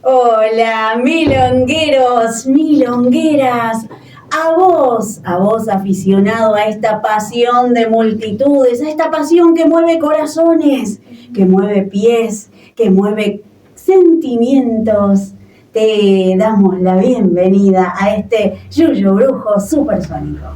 Hola, milongueros, milongueras, a vos aficionado a esta pasión de multitudes, a esta pasión que mueve corazones, que mueve pies, que mueve sentimientos, te damos la bienvenida a este Yuyo Brujo supersónico.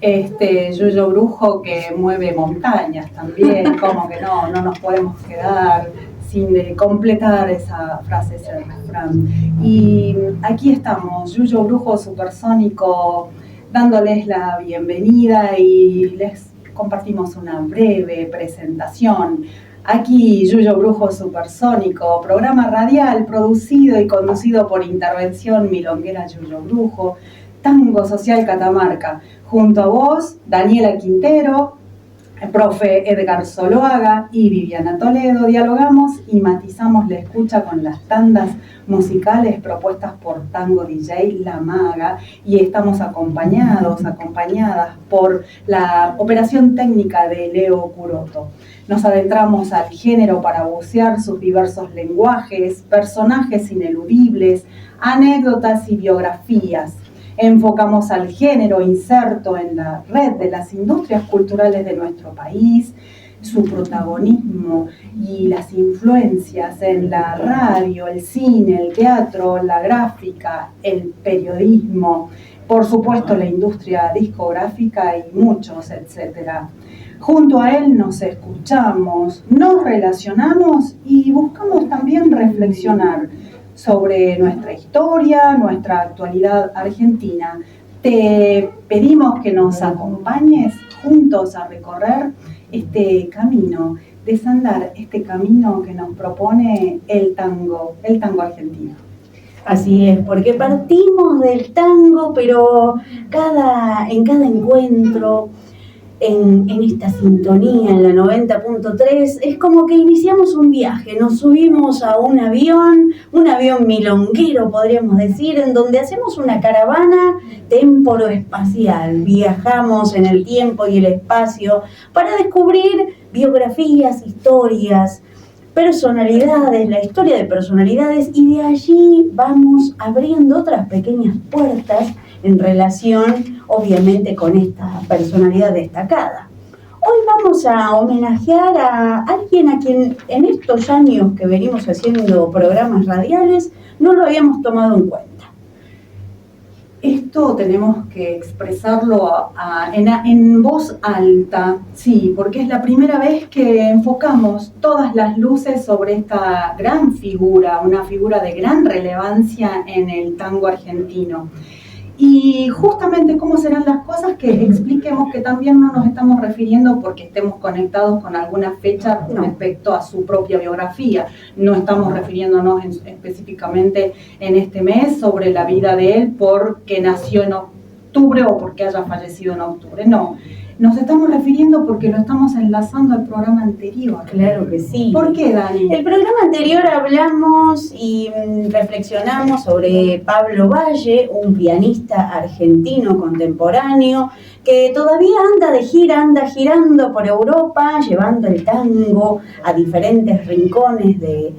Este Yuyo Brujo que mueve montañas también, como que no nos podemos quedar sin completar esa frase, ese refrán. Y aquí estamos, Yuyo Brujo supersónico, dándoles la bienvenida y les compartimos una breve presentación. Aquí Yuyo Brujo supersónico, programa radial producido y conducido por Intervención Milonguera Yuyo Brujo, Tango Social Catamarca. Junto a vos, Daniela Quintero, el profe Edgar Zoloaga y Viviana Toledo, dialogamos y matizamos la escucha con las tandas musicales propuestas por Tango DJ La Maga, y estamos acompañadas por la operación técnica de Leo Curoto. Nos adentramos al género para bucear sus diversos lenguajes, personajes ineludibles, anécdotas y biografías. Enfocamos al género inserto en la red de las industrias culturales de nuestro país, su protagonismo y las influencias en la radio, el cine, el teatro, la gráfica, el periodismo, por supuesto la industria discográfica y muchos, etcétera. Junto a él nos escuchamos, nos relacionamos y buscamos también reflexionar sobre nuestra historia, nuestra actualidad argentina. Te pedimos que nos acompañes juntos a recorrer este camino, desandar este camino que nos propone el tango argentino. Así es, porque partimos del tango, pero en cada encuentro, en esta sintonía, en la 90.3, es como que iniciamos un viaje, nos subimos a un avión milonguero, podríamos decir, en donde hacemos una caravana temporoespacial, viajamos en el tiempo y el espacio para descubrir biografías, historias, personalidades, la historia de personalidades, y de allí vamos abriendo otras pequeñas puertas en relación, obviamente, con esta personalidad destacada. Hoy vamos a homenajear a alguien a quien en estos años que venimos haciendo programas radiales no lo habíamos tomado en cuenta. Esto tenemos que expresarlo en voz alta, sí, porque es la primera vez que enfocamos todas las luces sobre esta gran figura, una figura de gran relevancia en el tango argentino. Y justamente cómo serán las cosas, que expliquemos que también no nos estamos refiriendo porque estemos conectados con alguna fecha respecto a su propia biografía. No estamos refiriéndonos específicamente en este mes sobre la vida de él porque nació en octubre o porque haya fallecido en octubre. No, nos estamos refiriendo porque lo estamos enlazando al programa anterior. Claro que sí. ¿Por qué, Dani? El programa anterior hablamos y reflexionamos sobre Pablo Valle, un pianista argentino contemporáneo que todavía anda girando por Europa, llevando el tango a diferentes rincones de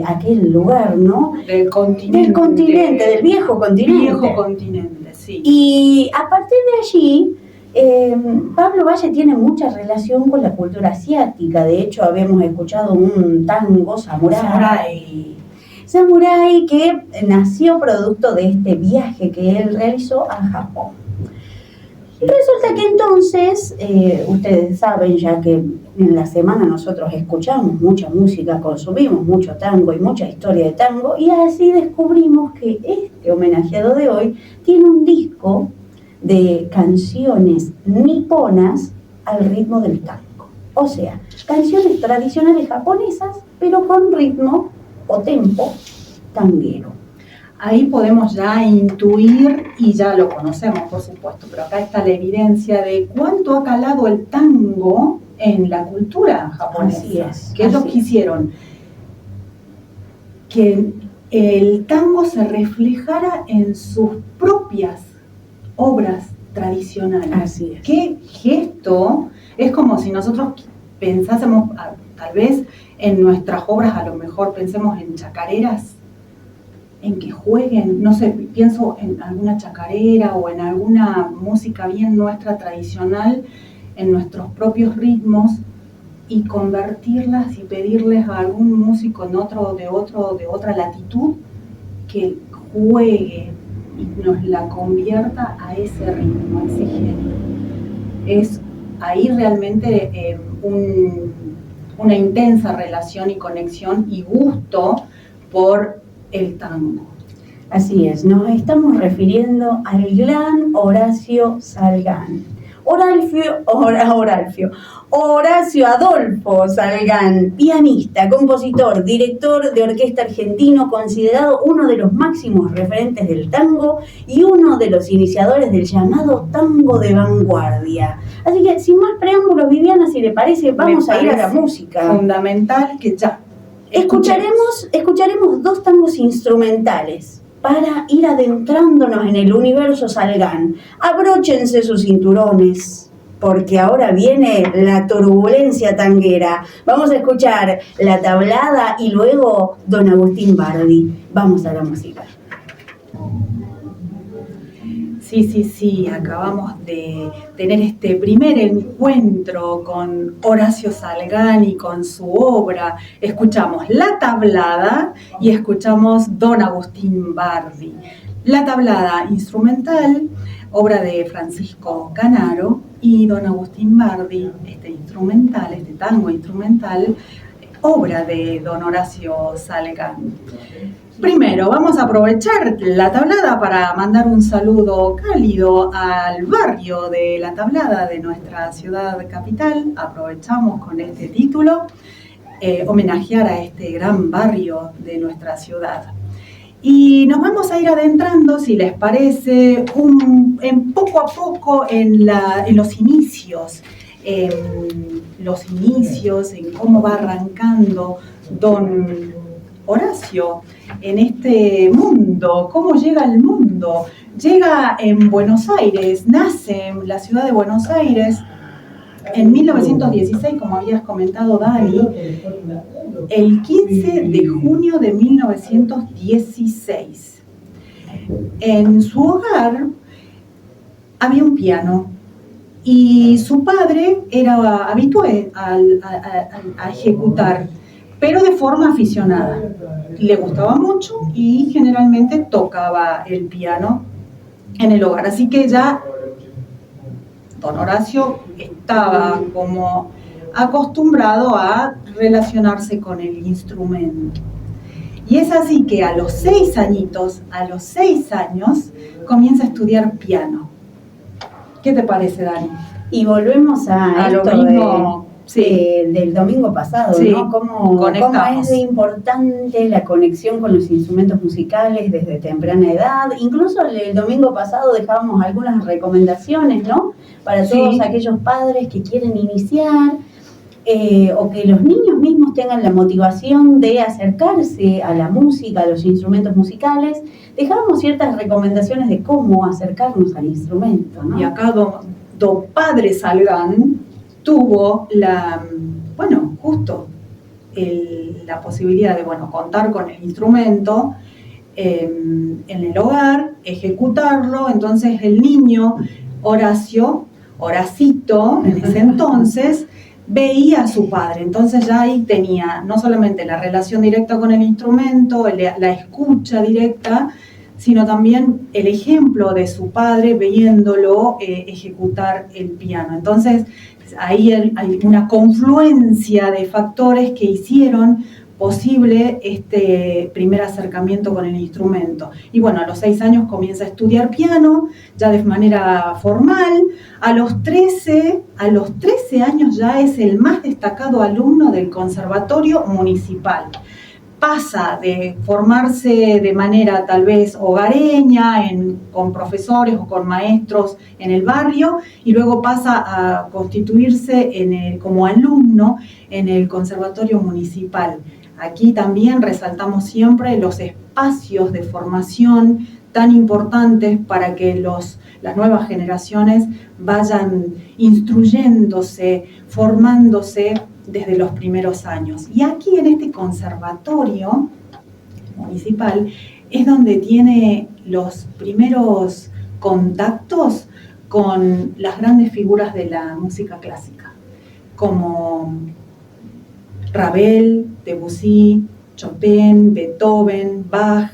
aquel lugar, ¿no? Del continente, del viejo continente. Viejo continente, sí. Y a partir de allí, Pablo Valle tiene mucha relación con la cultura asiática. De hecho, habíamos escuchado un tango samurái que nació producto de este viaje que él realizó a Japón. Resulta que entonces, ustedes saben ya que en la semana nosotros escuchamos mucha música, consumimos mucho tango y mucha historia de tango, y así descubrimos que este homenajeado de hoy tiene un disco de canciones niponas al ritmo del tango. O sea, canciones tradicionales japonesas, pero con ritmo o tempo tanguero. Ahí podemos ya intuir, y ya lo conocemos por supuesto, pero acá está la evidencia de cuánto ha calado el tango en la cultura japonesa. Así es. ¿Qué es lo que hicieron? Que el tango se reflejara en sus propias obras tradicionales. Así es. ¿Qué gesto? Es como si nosotros pensásemos tal vez en nuestras obras, a lo mejor pensemos en chacareras, en que jueguen, no sé, pienso en alguna chacarera o en alguna música bien nuestra tradicional, en nuestros propios ritmos, y convertirlas y pedirles a algún músico de otra latitud que juegue y nos la convierta a ese ritmo, a ese género. Es ahí realmente una intensa relación y conexión y gusto por el tango. Así es, nos estamos refiriendo al gran Horacio Salgán. Horacio Adolfo Salgán, pianista, compositor, director de orquesta argentino, considerado uno de los máximos referentes del tango y uno de los iniciadores del llamado tango de vanguardia. Así que, sin más preámbulos, Viviana, si le parece, vamos a ir a la música. Fundamental que ya escucharemos 2 tangos instrumentales para ir adentrándonos en el universo Salgán. Abróchense sus cinturones, porque ahora viene la turbulencia tanguera. Vamos a escuchar La Tablada y luego Don Agustín Bardi. Vamos a la música. Sí, acabamos de tener este primer encuentro con Horacio Salgán y con su obra. Escuchamos La Tablada y escuchamos Don Agustín Bardi. La Tablada instrumental, obra de Francisco Canaro, y Don Agustín Bardi, este tango instrumental, obra de Don Horacio Salgán. Primero, vamos a aprovechar La Tablada para mandar un saludo cálido al barrio de La Tablada de nuestra ciudad capital. Aprovechamos con este título, homenajear a este gran barrio de nuestra ciudad. Y nos vamos a ir adentrando, si les parece, en poco a poco en los inicios, en cómo va arrancando Don Horacio en este mundo, cómo llega al mundo. Llega en Buenos Aires, nace en la ciudad de Buenos Aires en 1916, como habías comentado, Dani, el 15 de junio de 1916. En su hogar había un piano y su padre era habitué a ejecutar, pero de forma aficionada. Le gustaba mucho y generalmente tocaba el piano en el hogar. Así que ya Don Horacio estaba como acostumbrado a relacionarse con el instrumento. Y es así que a los 6 años, comienza a estudiar piano. ¿Qué te parece, Dani? Y volvemos a lo esto mismo, del domingo pasado, sí, ¿no? Cómo es de importante la conexión con los instrumentos musicales desde temprana edad. Incluso el domingo pasado dejábamos algunas recomendaciones, ¿no? Para todos aquellos padres que quieren iniciar o que los niños mismos tengan la motivación de acercarse a la música, a los instrumentos musicales. Dejábamos ciertas recomendaciones de cómo acercarnos al instrumento, ¿no? Y acá don Padre Salgán tuvo la posibilidad de contar con el instrumento en el hogar, ejecutarlo. Entonces el niño Horacito en ese entonces veía a su padre. Entonces ya ahí tenía no solamente la relación directa con el instrumento, la escucha directa, sino también el ejemplo de su padre viéndolo ejecutar el piano. Entonces ahí hay una confluencia de factores que hicieron posible este primer acercamiento con el instrumento. Y bueno, a los 6 años comienza a estudiar piano, ya de manera formal. A los 13 años ya es el más destacado alumno del Conservatorio Municipal. Pasa de formarse de manera tal vez hogareña, con profesores o con maestros en el barrio, y luego pasa a constituirse como alumno en el Conservatorio Municipal. Aquí también resaltamos siempre los espacios de formación tan importantes para que las nuevas generaciones vayan instruyéndose, formándose desde los primeros años. Y aquí en este conservatorio municipal es donde tiene los primeros contactos con las grandes figuras de la música clásica, como Ravel, Debussy, Chopin, Beethoven, Bach,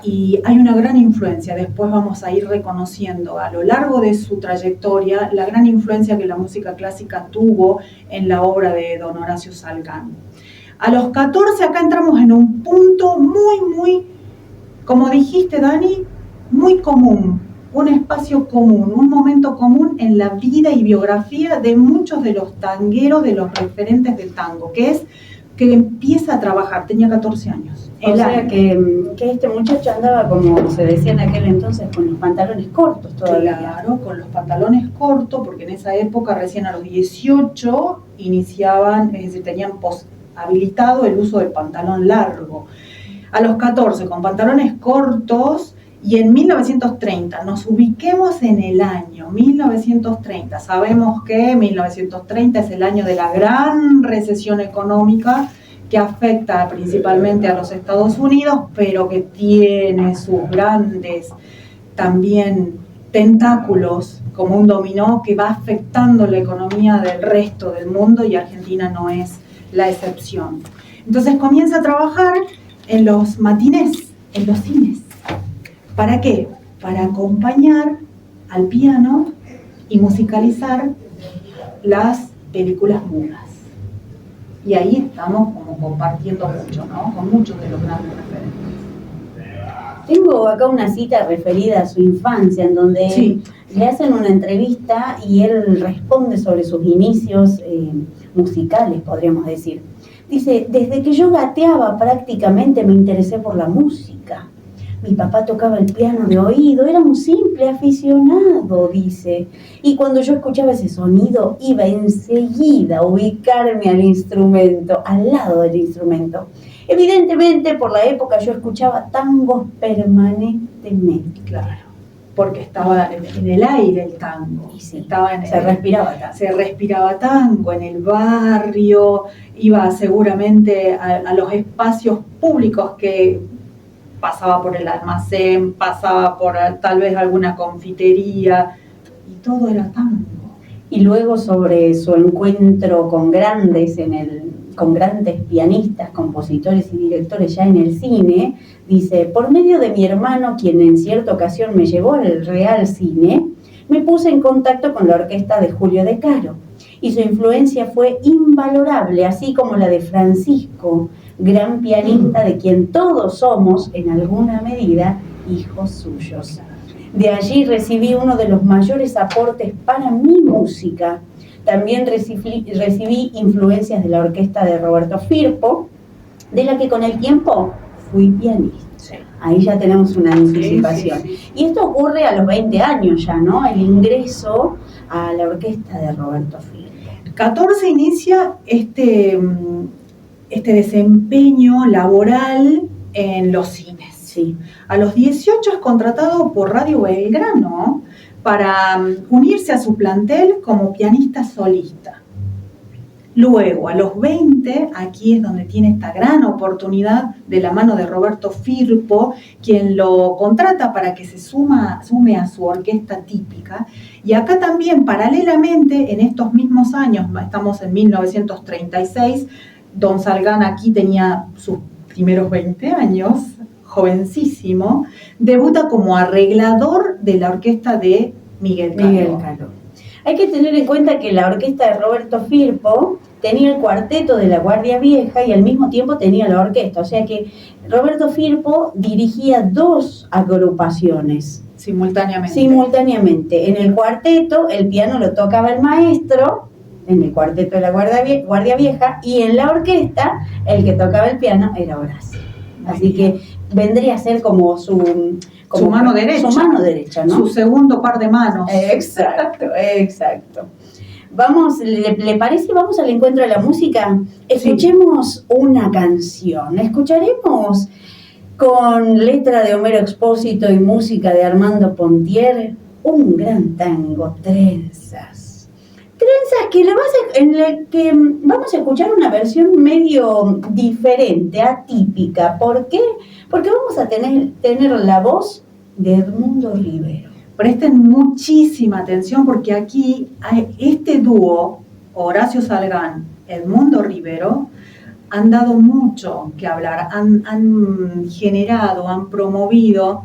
y hay una gran influencia. Después vamos a ir reconociendo a lo largo de su trayectoria la gran influencia que la música clásica tuvo en la obra de don Horacio Salgán. A los 14 acá entramos en un punto muy, como dijiste, Dani, muy común, un espacio común, un momento común en la vida y biografía de muchos de los tangueros, de los referentes del tango, que es que empieza a trabajar, tenía 14 años. O sea que este muchacho andaba, como se decía en aquel entonces, con los pantalones cortos todavía. Claro, con los pantalones cortos, porque en esa época recién a los 18 iniciaban, es decir, tenían habilitado el uso del pantalón largo. A los 14 con pantalones cortos, y en 1930, nos ubiquemos en el año 1930, sabemos que 1930 es el año de la gran recesión económica que afecta principalmente a los Estados Unidos, pero que tiene sus grandes también tentáculos como un dominó que va afectando la economía del resto del mundo, y Argentina no es la excepción. Entonces comienza a trabajar en los matinés, en los cines. ¿Para qué? Para acompañar al piano y musicalizar las películas mudas. Y ahí estamos como compartiendo mucho, ¿no? Con muchos de los grandes referentes. Tengo acá una cita referida a su infancia, en donde le hacen una entrevista y él responde sobre sus inicios musicales, podríamos decir. Dice: desde que yo gateaba prácticamente me interesé por la música. Mi papá tocaba el piano de oído, era un simple aficionado, dice. Y cuando yo escuchaba ese sonido, iba enseguida a ubicarme al instrumento, al lado del instrumento. Evidentemente, por la época yo escuchaba tangos permanentemente. Claro, porque estaba en el aire el tango. Sí, se respiraba tango. Se respiraba tango en el barrio, iba seguramente a los espacios públicos que pasaba por el almacén, pasaba por tal vez alguna confitería, y todo era tango. Y luego sobre su encuentro con grandes pianistas, compositores y directores ya en el cine, dice: por medio de mi hermano, quien en cierta ocasión me llevó al Real Cine, me puse en contacto con la orquesta de Julio De Caro, y su influencia fue invalorable, así como la de Francisco, gran pianista de quien todos somos, en alguna medida, hijos suyos. De allí recibí uno de los mayores aportes para mi música. También recibí influencias de la orquesta de Roberto Firpo, de la que con el tiempo fui pianista. Sí. Ahí ya tenemos una anticipación. Sí. Y esto ocurre a los 20 años ya, ¿no? El ingreso a la orquesta de Roberto Firpo. 14 inicia este desempeño laboral en los cines. Sí. A los 18 es contratado por Radio Belgrano para unirse a su plantel como pianista solista. Luego, a los 20, aquí es donde tiene esta gran oportunidad de la mano de Roberto Firpo, quien lo contrata para que se sume a su orquesta típica. Y acá también, paralelamente, en estos mismos años, estamos en 1936, don Salgán aquí tenía sus primeros 20 años, jovencísimo, debuta como arreglador de la orquesta de Miguel Caló. Hay que tener en cuenta que la orquesta de Roberto Firpo tenía el cuarteto de la Guardia Vieja y al mismo tiempo tenía la orquesta, o sea que Roberto Firpo dirigía 2 agrupaciones. Simultáneamente. En el cuarteto el piano lo tocaba el maestro, en el cuarteto de la Guardia Vieja, y en la orquesta el que tocaba el piano era Horacio. Así que vendría a ser como su mano derecha. Su mano derecha, ¿no? Su segundo par de manos. Exacto. Vamos, ¿le parece? Vamos al encuentro de la música. Escuchemos una canción. Escucharemos con letra de Homero Expósito y música de Armando Pontier, un gran tango, Trenzas. Trenzas en el que vamos a escuchar una versión medio diferente, atípica. ¿Por qué? Porque vamos a tener la voz de Edmundo Rivero. Presten muchísima atención porque aquí hay este dúo, Horacio Salgán, Edmundo Rivero, han dado mucho que hablar, han generado, han promovido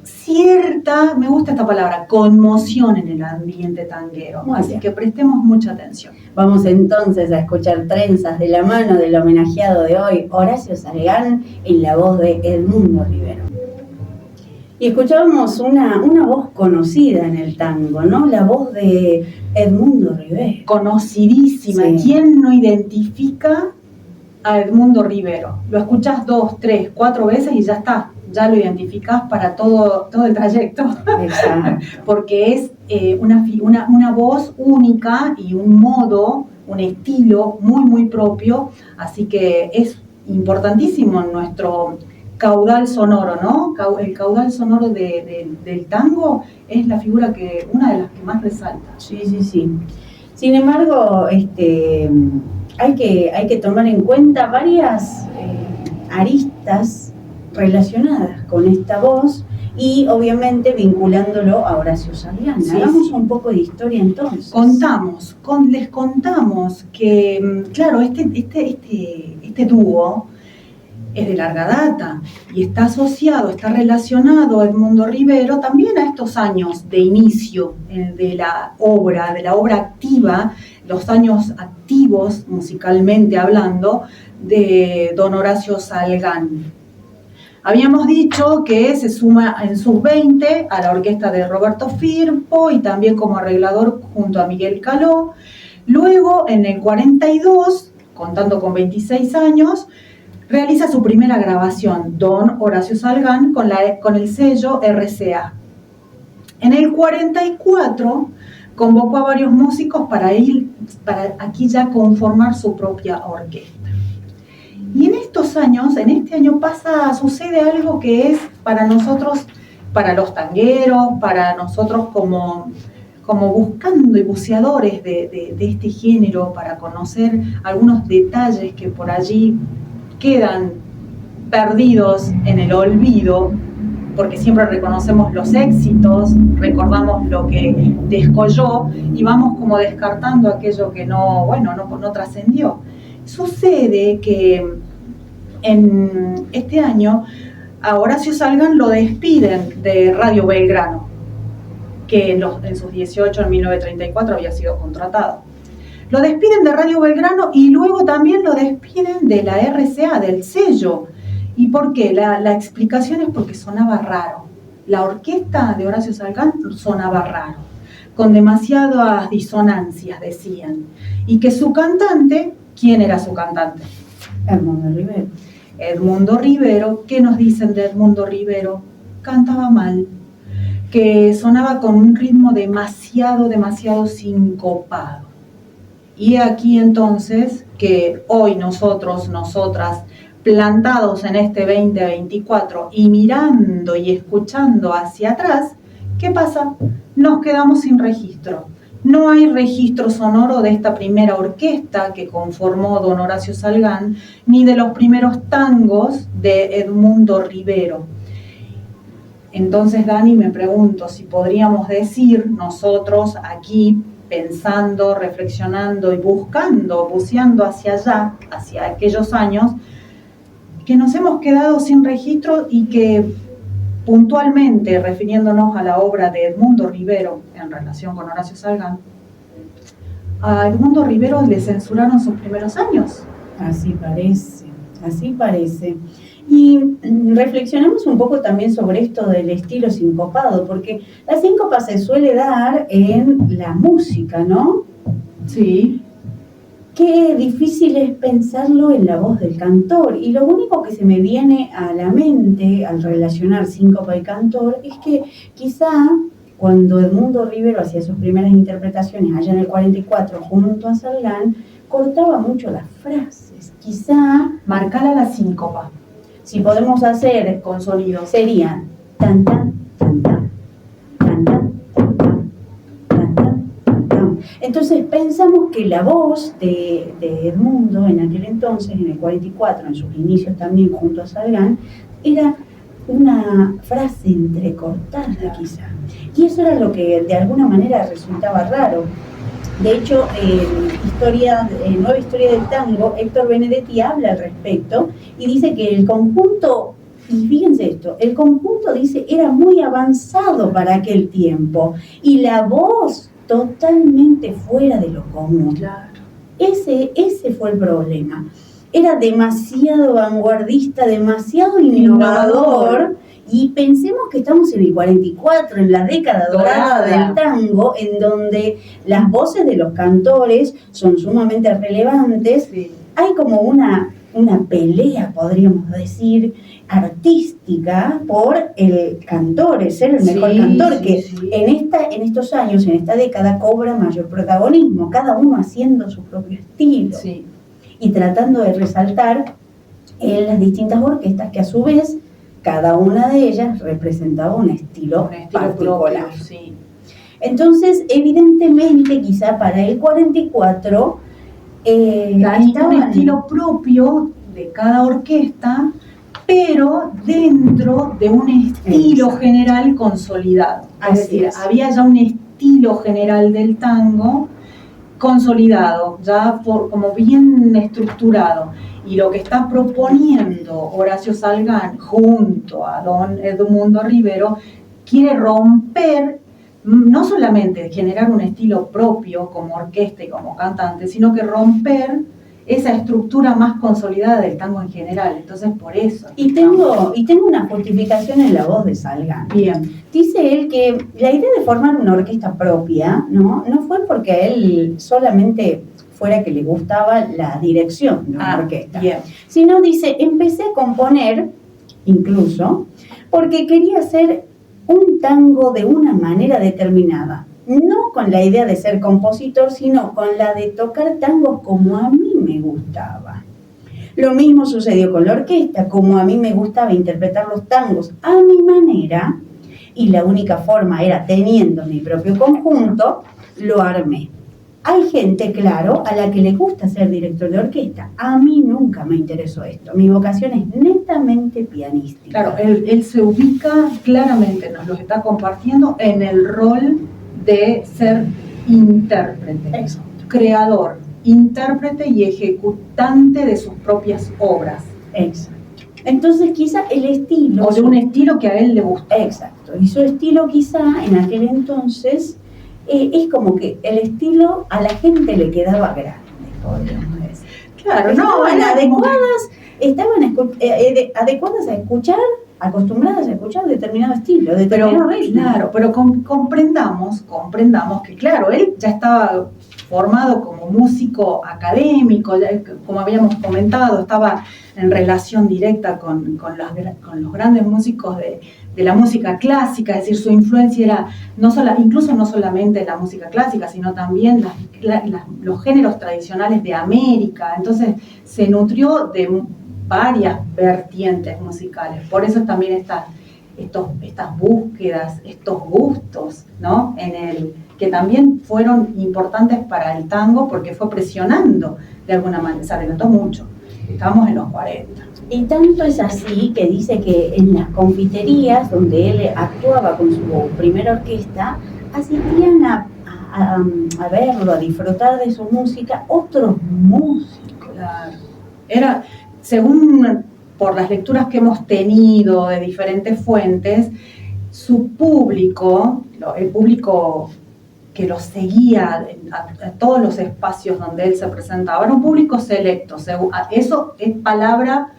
cierta, me gusta esta palabra, conmoción en el ambiente tanguero. Muy Así bien. que prestemos mucha atención. Vamos entonces a escuchar Trenzas de la mano del homenajeado de hoy, Horacio Salgán, en la voz de Edmundo Rivero. Y escuchábamos una voz conocida en el tango, ¿no? La voz de Edmundo Rivero. Conocidísima. Sí. ¿Quién no identifica a Edmundo Rivero? Lo escuchas 2, 3, 4 veces y ya está. Ya lo identificás para todo el trayecto. Exacto. Porque es una voz única y un modo, un estilo muy, muy propio. Así que es importantísimo en nuestro caudal sonoro, ¿no? El caudal sonoro del tango es la figura una de las que más resalta. Sí. Sin embargo, hay que tomar en cuenta varias aristas relacionadas con esta voz y obviamente vinculándolo a Horacio Salgán. Sí, Hagamos sí. un poco de historia entonces. Les contamos que, claro, este dúo es de larga data y está relacionado Edmundo Rivero también a estos años de inicio de la obra activa, los años activos musicalmente hablando de don Horacio Salgán. Habíamos dicho que se suma en sus 20 a la orquesta de Roberto Firpo y también como arreglador junto a Miguel Caló. Luego, en el 42, contando con 26 años, realiza su primera grabación, don Horacio Salgán, con el sello RCA. En el 44 convocó a varios músicos para aquí ya conformar su propia orquesta. Y en este año sucede algo que es para nosotros, para los tangueros, para nosotros como buscando y buceadores de este género, para conocer algunos detalles que por allí quedan perdidos en el olvido, porque siempre reconocemos los éxitos, recordamos lo que descolló y vamos como descartando aquello que no trascendió. Sucede que en este año a Horacio Salgán lo despiden de Radio Belgrano, que en sus 18, en 1934, había sido contratado. Lo despiden de Radio Belgrano y luego también lo despiden de la RCA, del sello. ¿Y por qué? La explicación es porque sonaba raro. La orquesta de Horacio Salgán sonaba raro, con demasiadas disonancias, decían. Y que su cantante, ¿quién era su cantante? Edmundo Rivero. Edmundo Rivero. ¿Qué nos dicen de Edmundo Rivero? Cantaba mal, que sonaba con un ritmo demasiado sincopado. Y aquí entonces que hoy nosotras, plantados en este 2024 y mirando y escuchando hacia atrás, ¿qué pasa? Nos quedamos sin registro. No hay registro sonoro de esta primera orquesta que conformó don Horacio Salgán, ni de los primeros tangos de Edmundo Rivero. Entonces, Dani, me pregunto si podríamos decir nosotros aquí, pensando, reflexionando y buceando hacia allá, hacia aquellos años, que nos hemos quedado sin registro y que puntualmente, refiriéndonos a la obra de Edmundo Rivero en relación con Horacio Salgán, a Edmundo Rivero le censuraron sus primeros años. Así parece. Y reflexionemos un poco también sobre esto del estilo sincopado, porque la síncopa se suele dar en la música, ¿no? Sí. Qué difícil es pensarlo en la voz del cantor. Y lo único que se me viene a la mente al relacionar síncopa y cantor es que quizá cuando Edmundo Rivero hacía sus primeras interpretaciones allá en el 44 junto a Salgán, cortaba mucho las frases. Quizá marcala la síncopa. si podemos hacer con sonido, serían tan tan tan tan tan tan tan tan tan tan tan. Entonces pensamos que la voz de Edmundo en aquel entonces, en el 44, en sus inicios también junto a Salgán, era una frase entrecortada quizá. Y eso era lo que de alguna manera resultaba raro. De hecho, Nueva Historia del Tango, Héctor Benedetti habla al respecto y dice que el conjunto, y fíjense esto, el conjunto dice era muy avanzado para aquel tiempo y la voz totalmente fuera de lo común. Claro. Ese fue el problema. Era demasiado vanguardista, demasiado innovador. Y pensemos que estamos en el 44, en la década dorada del tango, en donde las voces de los cantores son sumamente relevantes. Sí. Hay como una pelea, podríamos decir, artística por el cantor, el ser el mejor cantor, que en estos años, en esta década, cobra mayor protagonismo, cada uno haciendo su propio estilo y tratando de resaltar en las distintas orquestas que a su vez cada una de ellas representaba un estilo particular. Propio, sí. Entonces, evidentemente, quizá para el 44 hay un estilo propio de cada orquesta, pero dentro de un estilo general consolidado. Es decir, había ya un estilo general del tango consolidado, ya como bien estructurado. Y lo que está proponiendo Horacio Salgán junto a don Edmundo Rivero quiere romper, no solamente generar un estilo propio como orquesta y como cantante, sino que romper esa estructura más consolidada del tango en general. Entonces, por eso. Y tengo una justificación en la voz de Salgán. Bien. Dice él que la idea de formar una orquesta propia no fue porque a él solamente fuera que le gustaba la dirección de una orquesta, sino dice, empecé a componer, incluso, porque quería hacer un tango de una manera determinada, no con la idea de ser compositor, sino con la de tocar tangos como a mí me gustaba. Lo mismo sucedió con la orquesta, como a mí me gustaba interpretar los tangos a mi manera, y la única forma era teniendo mi propio conjunto, lo armé. Hay gente, claro, a la que le gusta ser director de orquesta. A mí nunca me interesó esto. Mi vocación es netamente pianística. Claro, él se ubica claramente, nos lo está compartiendo, en el rol de ser intérprete, Exacto. Creador, intérprete y ejecutante de sus propias obras. Exacto. Entonces quizá el estilo... O de un estilo que a él le gusta. Exacto. Y su estilo quizá en aquel entonces... es como que el estilo a la gente le quedaba grande, podríamos decir. Claro, estaban adecuadas a escuchar, acostumbradas a escuchar determinado estilo, determinado ritmo. Claro, pero comprendamos que, claro, él ya estaba formado como músico académico, ya, como habíamos comentado, estaba en relación directa con los grandes músicos de la música clásica, es decir, su influencia era incluso no solamente la música clásica, sino también los géneros tradicionales de América. Entonces se nutrió de varias vertientes musicales. Por eso también estas búsquedas, estos gustos, ¿no? Que también fueron importantes para el tango porque fue presionando de alguna manera, se adelantó mucho. Estamos en los 40. Y tanto es así que dice que en las confiterías donde él actuaba con su primera orquesta, asistían a verlo, a disfrutar de su música, otros músicos. Claro. Era, según por las lecturas que hemos tenido de diferentes fuentes, su público, el público que lo seguía a todos los espacios donde él se presentaba, era un público selecto. Eso es palabra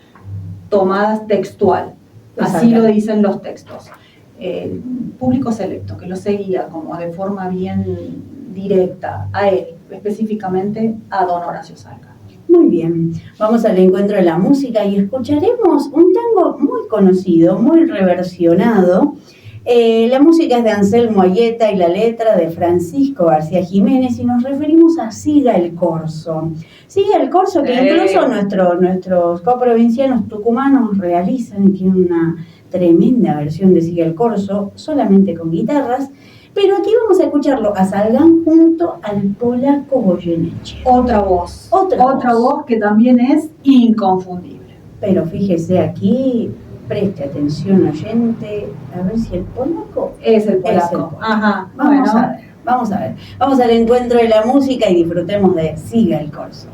tomada textual, así lo dicen los textos. Público selecto, que lo seguía como de forma bien directa a él, específicamente a don Horacio Salgán. Muy bien, vamos al encuentro de la música y escucharemos un tango muy conocido, muy reversionado, La música es de Anselmo Ayeta y la letra de Francisco García Jiménez y nos referimos a Siga el Corso. Siga el Corso que incluso nuestros coprovincianos tucumanos realizan y tienen una tremenda versión de Siga el Corso, solamente con guitarras. Pero aquí vamos a escucharlo a Salgán junto al polaco Goyeneche. Otra voz que también es inconfundible. Pero fíjese aquí, preste atención oyente, a ver si el polaco es el polaco. Ajá, vamos a ver. Vamos al encuentro de la música y disfrutemos de Siga el Corso.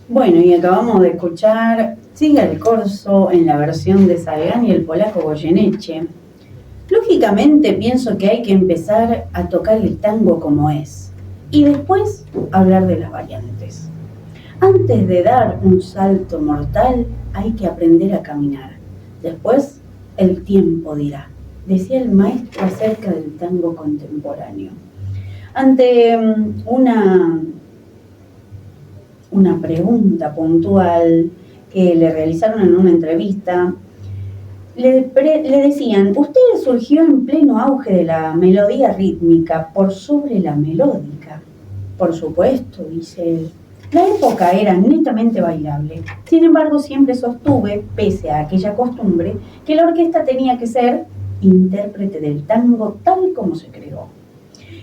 Bueno, y acabamos de escuchar Siga el Corso en la versión de Salgán y el polaco Goyeneche. Lógicamente pienso que hay que empezar a tocar el tango como es y después hablar de las variantes. Antes de dar un salto mortal hay que aprender a caminar. Después el tiempo dirá, decía el maestro acerca del tango contemporáneo. Ante una pregunta puntual que le realizaron en una entrevista, le decían, usted surgió en pleno auge de la melodía rítmica por sobre la melódica. Por supuesto, dice él. La época era netamente bailable. Sin embargo, siempre sostuve, pese a aquella costumbre, que la orquesta tenía que ser intérprete del tango tal como se creó.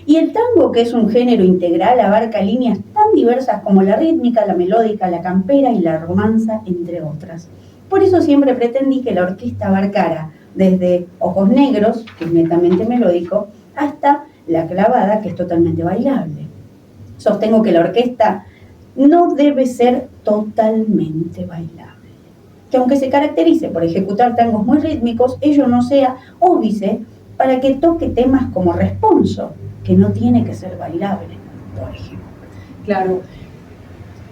Y el tango, que es un género integral, abarca líneas tan diversas como la rítmica, la melódica, la campera y la romanza, entre otras. Por eso siempre pretendí que la orquesta abarcara desde Ojos Negros, que es netamente melódico, hasta La Clavada, que es totalmente bailable. Sostengo que la orquesta no debe ser totalmente bailable. Que aunque se caracterice por ejecutar tangos muy rítmicos, ello no sea óbice para que toque temas como Responso, que no tiene que ser bailable, por ejemplo. Claro.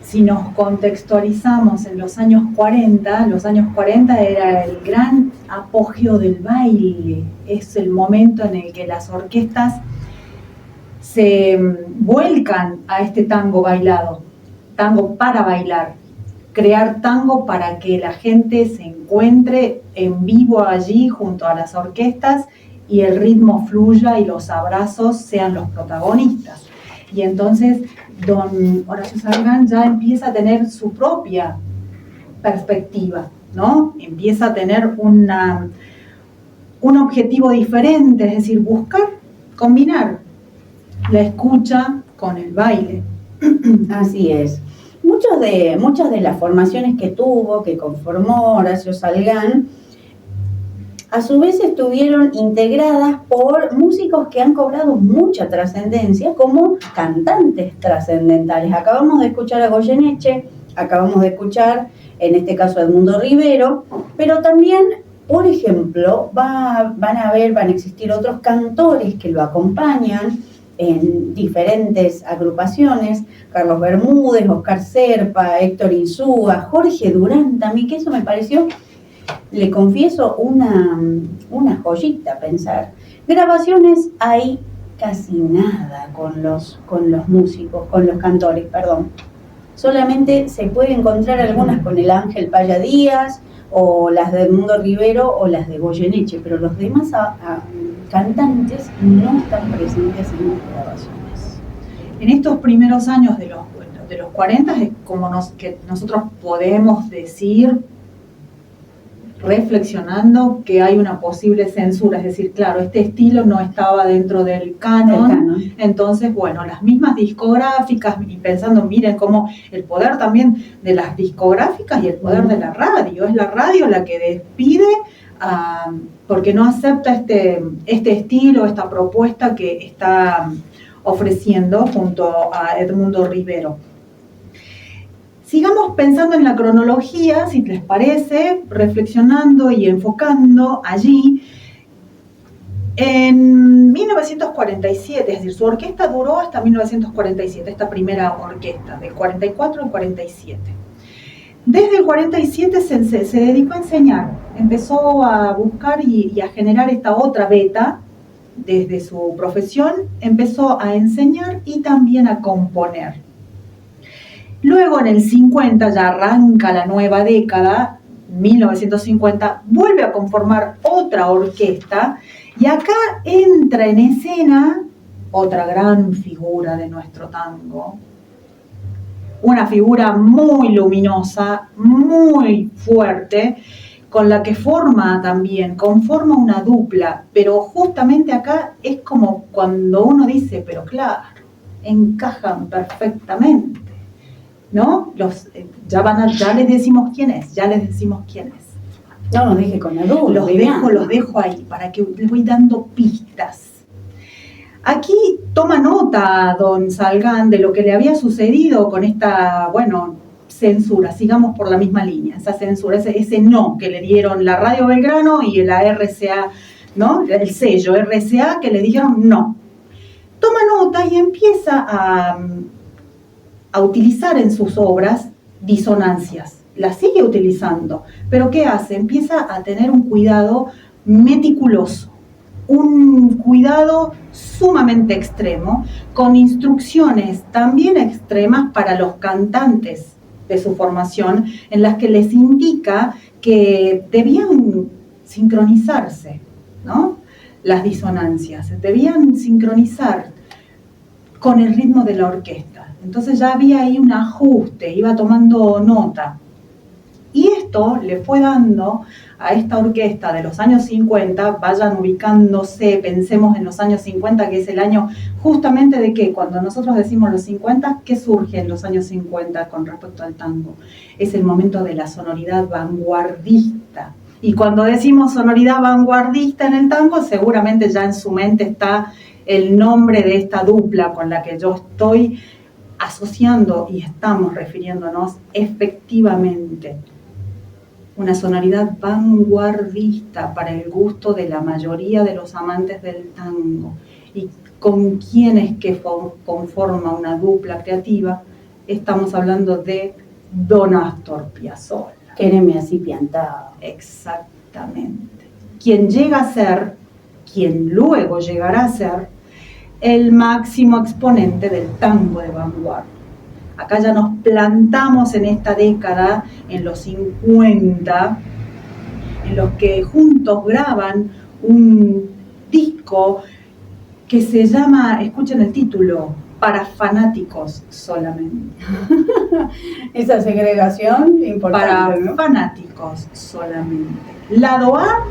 Si nos contextualizamos en los años 40 era el gran apogeo del baile. Es el momento en el que las orquestas se vuelcan a este tango bailado, tango para bailar, crear tango para que la gente se encuentre en vivo allí junto a las orquestas y el ritmo fluya y los abrazos sean los protagonistas. Y entonces don Horacio Salgán ya empieza a tener su propia perspectiva, ¿no? Empieza a tener un objetivo diferente, es decir, buscar, combinar la escucha con el baile. Así es. Muchas de las formaciones que conformó Horacio Salgán, a su vez estuvieron integradas por músicos que han cobrado mucha trascendencia como cantantes trascendentales. Acabamos de escuchar a Goyeneche, acabamos de escuchar, en este caso, a Edmundo Rivero, pero también, por ejemplo, van a existir otros cantores que lo acompañan en diferentes agrupaciones, Carlos Bermúdez, Oscar Serpa, Héctor Insúa, Jorge Durán también, que eso me pareció, le confieso, una joyita pensar. Grabaciones hay casi nada con los músicos, con los cantores, perdón. Solamente se puede encontrar algunas con el Ángel Paya Díaz, o las de Edmundo Rivero, o las de Goyeneche, pero los demás cantantes no están presentes en las grabaciones. En estos primeros años de los 40 es como que nosotros podemos decir, reflexionando, que hay una posible censura, es decir, claro, este estilo no estaba dentro del canon. Entonces, bueno, las mismas discográficas, y pensando, miren cómo el poder también de las discográficas y el poder de la radio, es la radio la que despide porque no acepta este estilo, esta propuesta que está ofreciendo junto a Edmundo Rivero. Sigamos pensando en la cronología, si les parece, reflexionando y enfocando allí. En 1947, es decir, su orquesta duró hasta 1947, esta primera orquesta, del 44 al 47. Desde el 47 se dedicó a enseñar, empezó a buscar y a generar esta otra beta desde su profesión, empezó a enseñar y también a componer. Luego en el 50 ya arranca la nueva década, 1950, vuelve a conformar otra orquesta Y acá entra en escena otra gran figura de nuestro tango, una figura muy luminosa, muy fuerte, con la que conforma una dupla, pero justamente acá es como cuando uno dice, pero claro, encajan perfectamente, ¿no? Ya les decimos quién es. No nos deje con la duda. Los dejo ahí para que les voy dando pistas. Aquí toma nota don Salgán de lo que le había sucedido con esta, censura, sigamos por la misma línea, esa censura, ese no que le dieron la Radio Belgrano y la RCA, ¿no? El sello RCA que le dijeron no. Toma nota y empieza a utilizar en sus obras disonancias. Las sigue utilizando, pero ¿qué hace? Empieza a tener un cuidado meticuloso, un cuidado sumamente extremo, con instrucciones también extremas para los cantantes de su formación, en las que les indica que debían sincronizarse, ¿no? Las disonancias, debían sincronizar con el ritmo de la orquesta. Entonces ya había ahí un ajuste, iba tomando nota. Y esto le fue dando a esta orquesta de los años 50, vayan ubicándose, pensemos en los años 50, que es el año justamente de que cuando nosotros decimos los 50, ¿qué surge en los años 50 con respecto al tango? Es el momento de la sonoridad vanguardista. Y cuando decimos sonoridad vanguardista en el tango, seguramente ya en su mente está el nombre de esta dupla con la que yo estoy asociando y estamos refiriéndonos efectivamente. Una sonoridad vanguardista para el gusto de la mayoría de los amantes del tango. Y con quienes que conforma una dupla creativa, estamos hablando de don Astor Piazzolla. Quéreme así piantado. Exactamente. Quien luego llegará a ser el máximo exponente del tango de vanguardia. Acá ya nos plantamos en esta década, en los 50, en los que juntos graban un disco que se llama, escuchen el título, Para fanáticos solamente. Esa segregación importante, Para ¿no? fanáticos solamente. Lado A,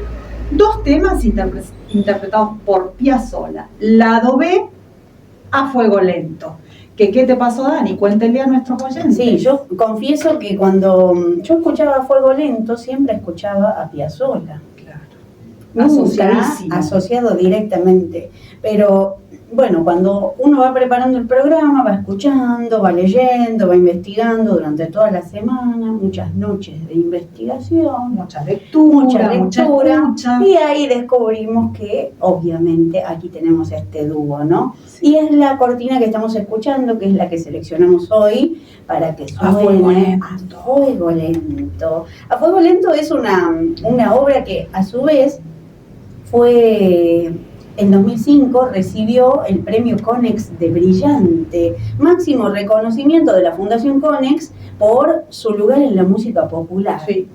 2 temas interpretados por Piazzolla. Lado B, A fuego lento. ¿Qué te pasó, Dani? Cuéntenle a nuestros oyentes. Sí, yo confieso que cuando yo escuchaba Fuego Lento, siempre escuchaba a Piazzolla. Claro. Asociadísimo. Asociado directamente. Pero, bueno, cuando uno va preparando el programa, va escuchando, va leyendo, va investigando durante toda la semana, muchas noches de investigación, mucha lectura, mucha escucha. Y ahí descubrimos que, obviamente, aquí tenemos este dúo, ¿no? Sí. Y es la cortina que estamos escuchando, que es la que seleccionamos hoy, para que suene A fuego lento. A fuego lento. A fuego lento es una obra que, a su vez, fue... En 2005 recibió el premio Conex de Brillante, máximo reconocimiento de la Fundación Conex por su lugar en la música popular. Sí.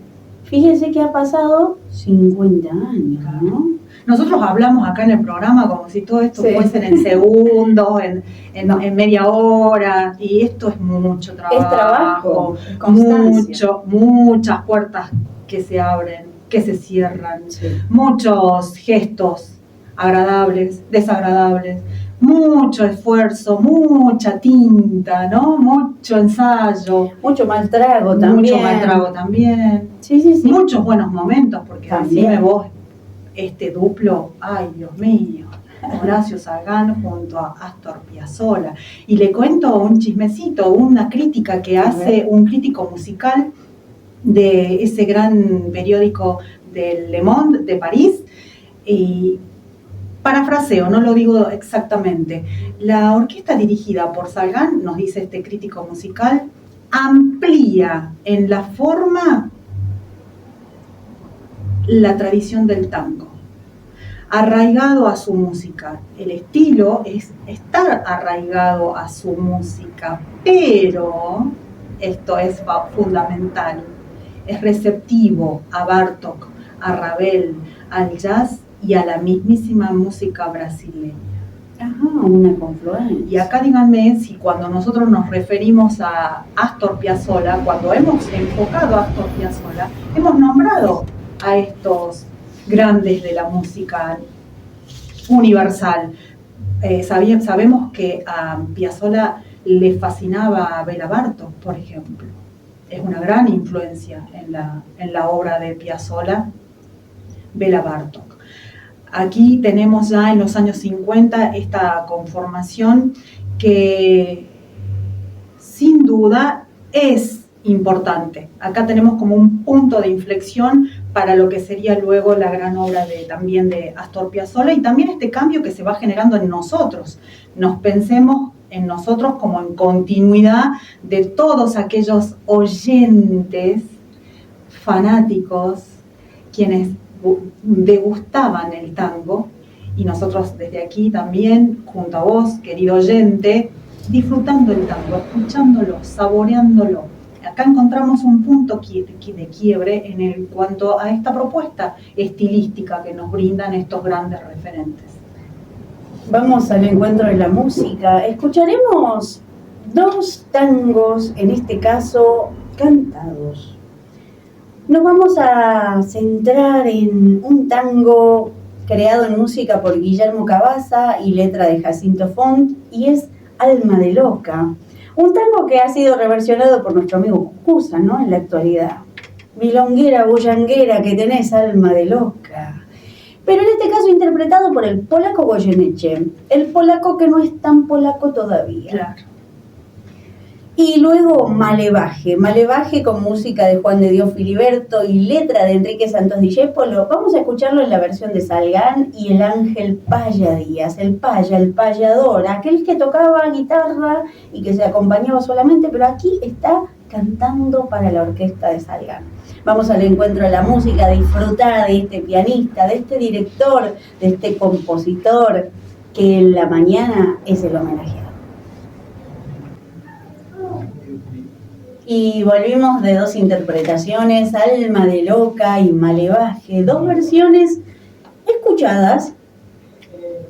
Fíjense que ha pasado 50 años, ¿no? Nosotros hablamos acá en el programa como si todo esto fuesen en segundos, en media hora, y esto es mucho trabajo. Es trabajo, es constancia. Muchas puertas que se abren, que se cierran, muchos gestos agradables, desagradables, mucho esfuerzo, mucha tinta, ¿no? Mucho ensayo. Mucho mal trago también. Sí. Muchos buenos momentos, porque decime vos, este duplo, ay Dios mío, Horacio Salgán junto a Astor Piazzolla. Y le cuento un chismecito, una crítica que hace un crítico musical de ese gran periódico del Le Monde de París, y parafraseo, no lo digo exactamente. La orquesta dirigida por Salgán, nos dice este crítico musical, amplía en la forma la tradición del tango, arraigado a su música. El estilo es estar arraigado a su música, pero, esto es fundamental, es receptivo a Bartók, a Ravel, al jazz y a la mismísima música brasileña. Ajá, una confluencia. Y acá díganme si cuando nosotros nos referimos a Astor Piazzolla, cuando hemos enfocado a Astor Piazzolla, hemos nombrado a estos grandes de la música universal. Sabemos que a Piazzolla le fascinaba Béla Bartók, por ejemplo. Es una gran influencia en la obra de Piazzolla, Béla Bartók. Aquí tenemos ya en los años 50 esta conformación que sin duda es importante. Acá tenemos como un punto de inflexión para lo que sería luego la gran obra también de Astor Piazzolla y también este cambio que se va generando en nosotros. Nos pensemos en nosotros como en continuidad de todos aquellos oyentes fanáticos quienes degustaban el tango, y nosotros desde aquí también, junto a vos, querido oyente, disfrutando el tango, escuchándolo, saboreándolo. Acá encontramos un punto de quiebre en cuanto a esta propuesta estilística que nos brindan estos grandes referentes. Vamos al encuentro de la música. Escucharemos 2 tangos, en este caso cantados. Nos vamos a centrar en un tango creado en música por Guillermo Cabaza y letra de Jacinto Font, y es Alma de Loca. Un tango que ha sido reversionado por nuestro amigo Cucuza, ¿no? En la actualidad. Milonguera, bullanguera, que tenés alma de loca. Pero en este caso interpretado por el polaco Goyeneche, el polaco que no es tan polaco todavía. Claro. Y luego Malevaje con música de Juan de Dios Filiberto y letra de Enrique Santos Discépolo. Vamos a escucharlo en la versión de Salgán y el Ángel Paya Díaz, el payador, aquel que tocaba guitarra y que se acompañaba solamente, pero aquí está cantando para la orquesta de Salgán. Vamos al encuentro de la música, a disfrutar de este pianista, de este director, de este compositor, que en la mañana es el homenajeado. Y volvimos de 2 interpretaciones, Alma de Loca y Malevaje, 2 versiones escuchadas,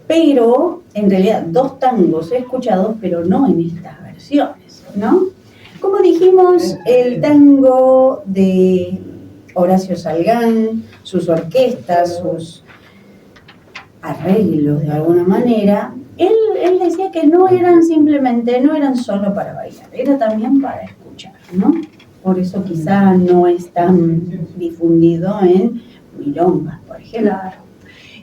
pero en realidad 2 tangos escuchados, pero no en estas versiones, ¿no? Como dijimos, el tango de Horacio Salgán, sus orquestas, sus arreglos de alguna manera, él decía que no eran solo para bailar, era también para escuchar, ¿no? Por eso quizá no es tan difundido en milongas, por ejemplo. Claro.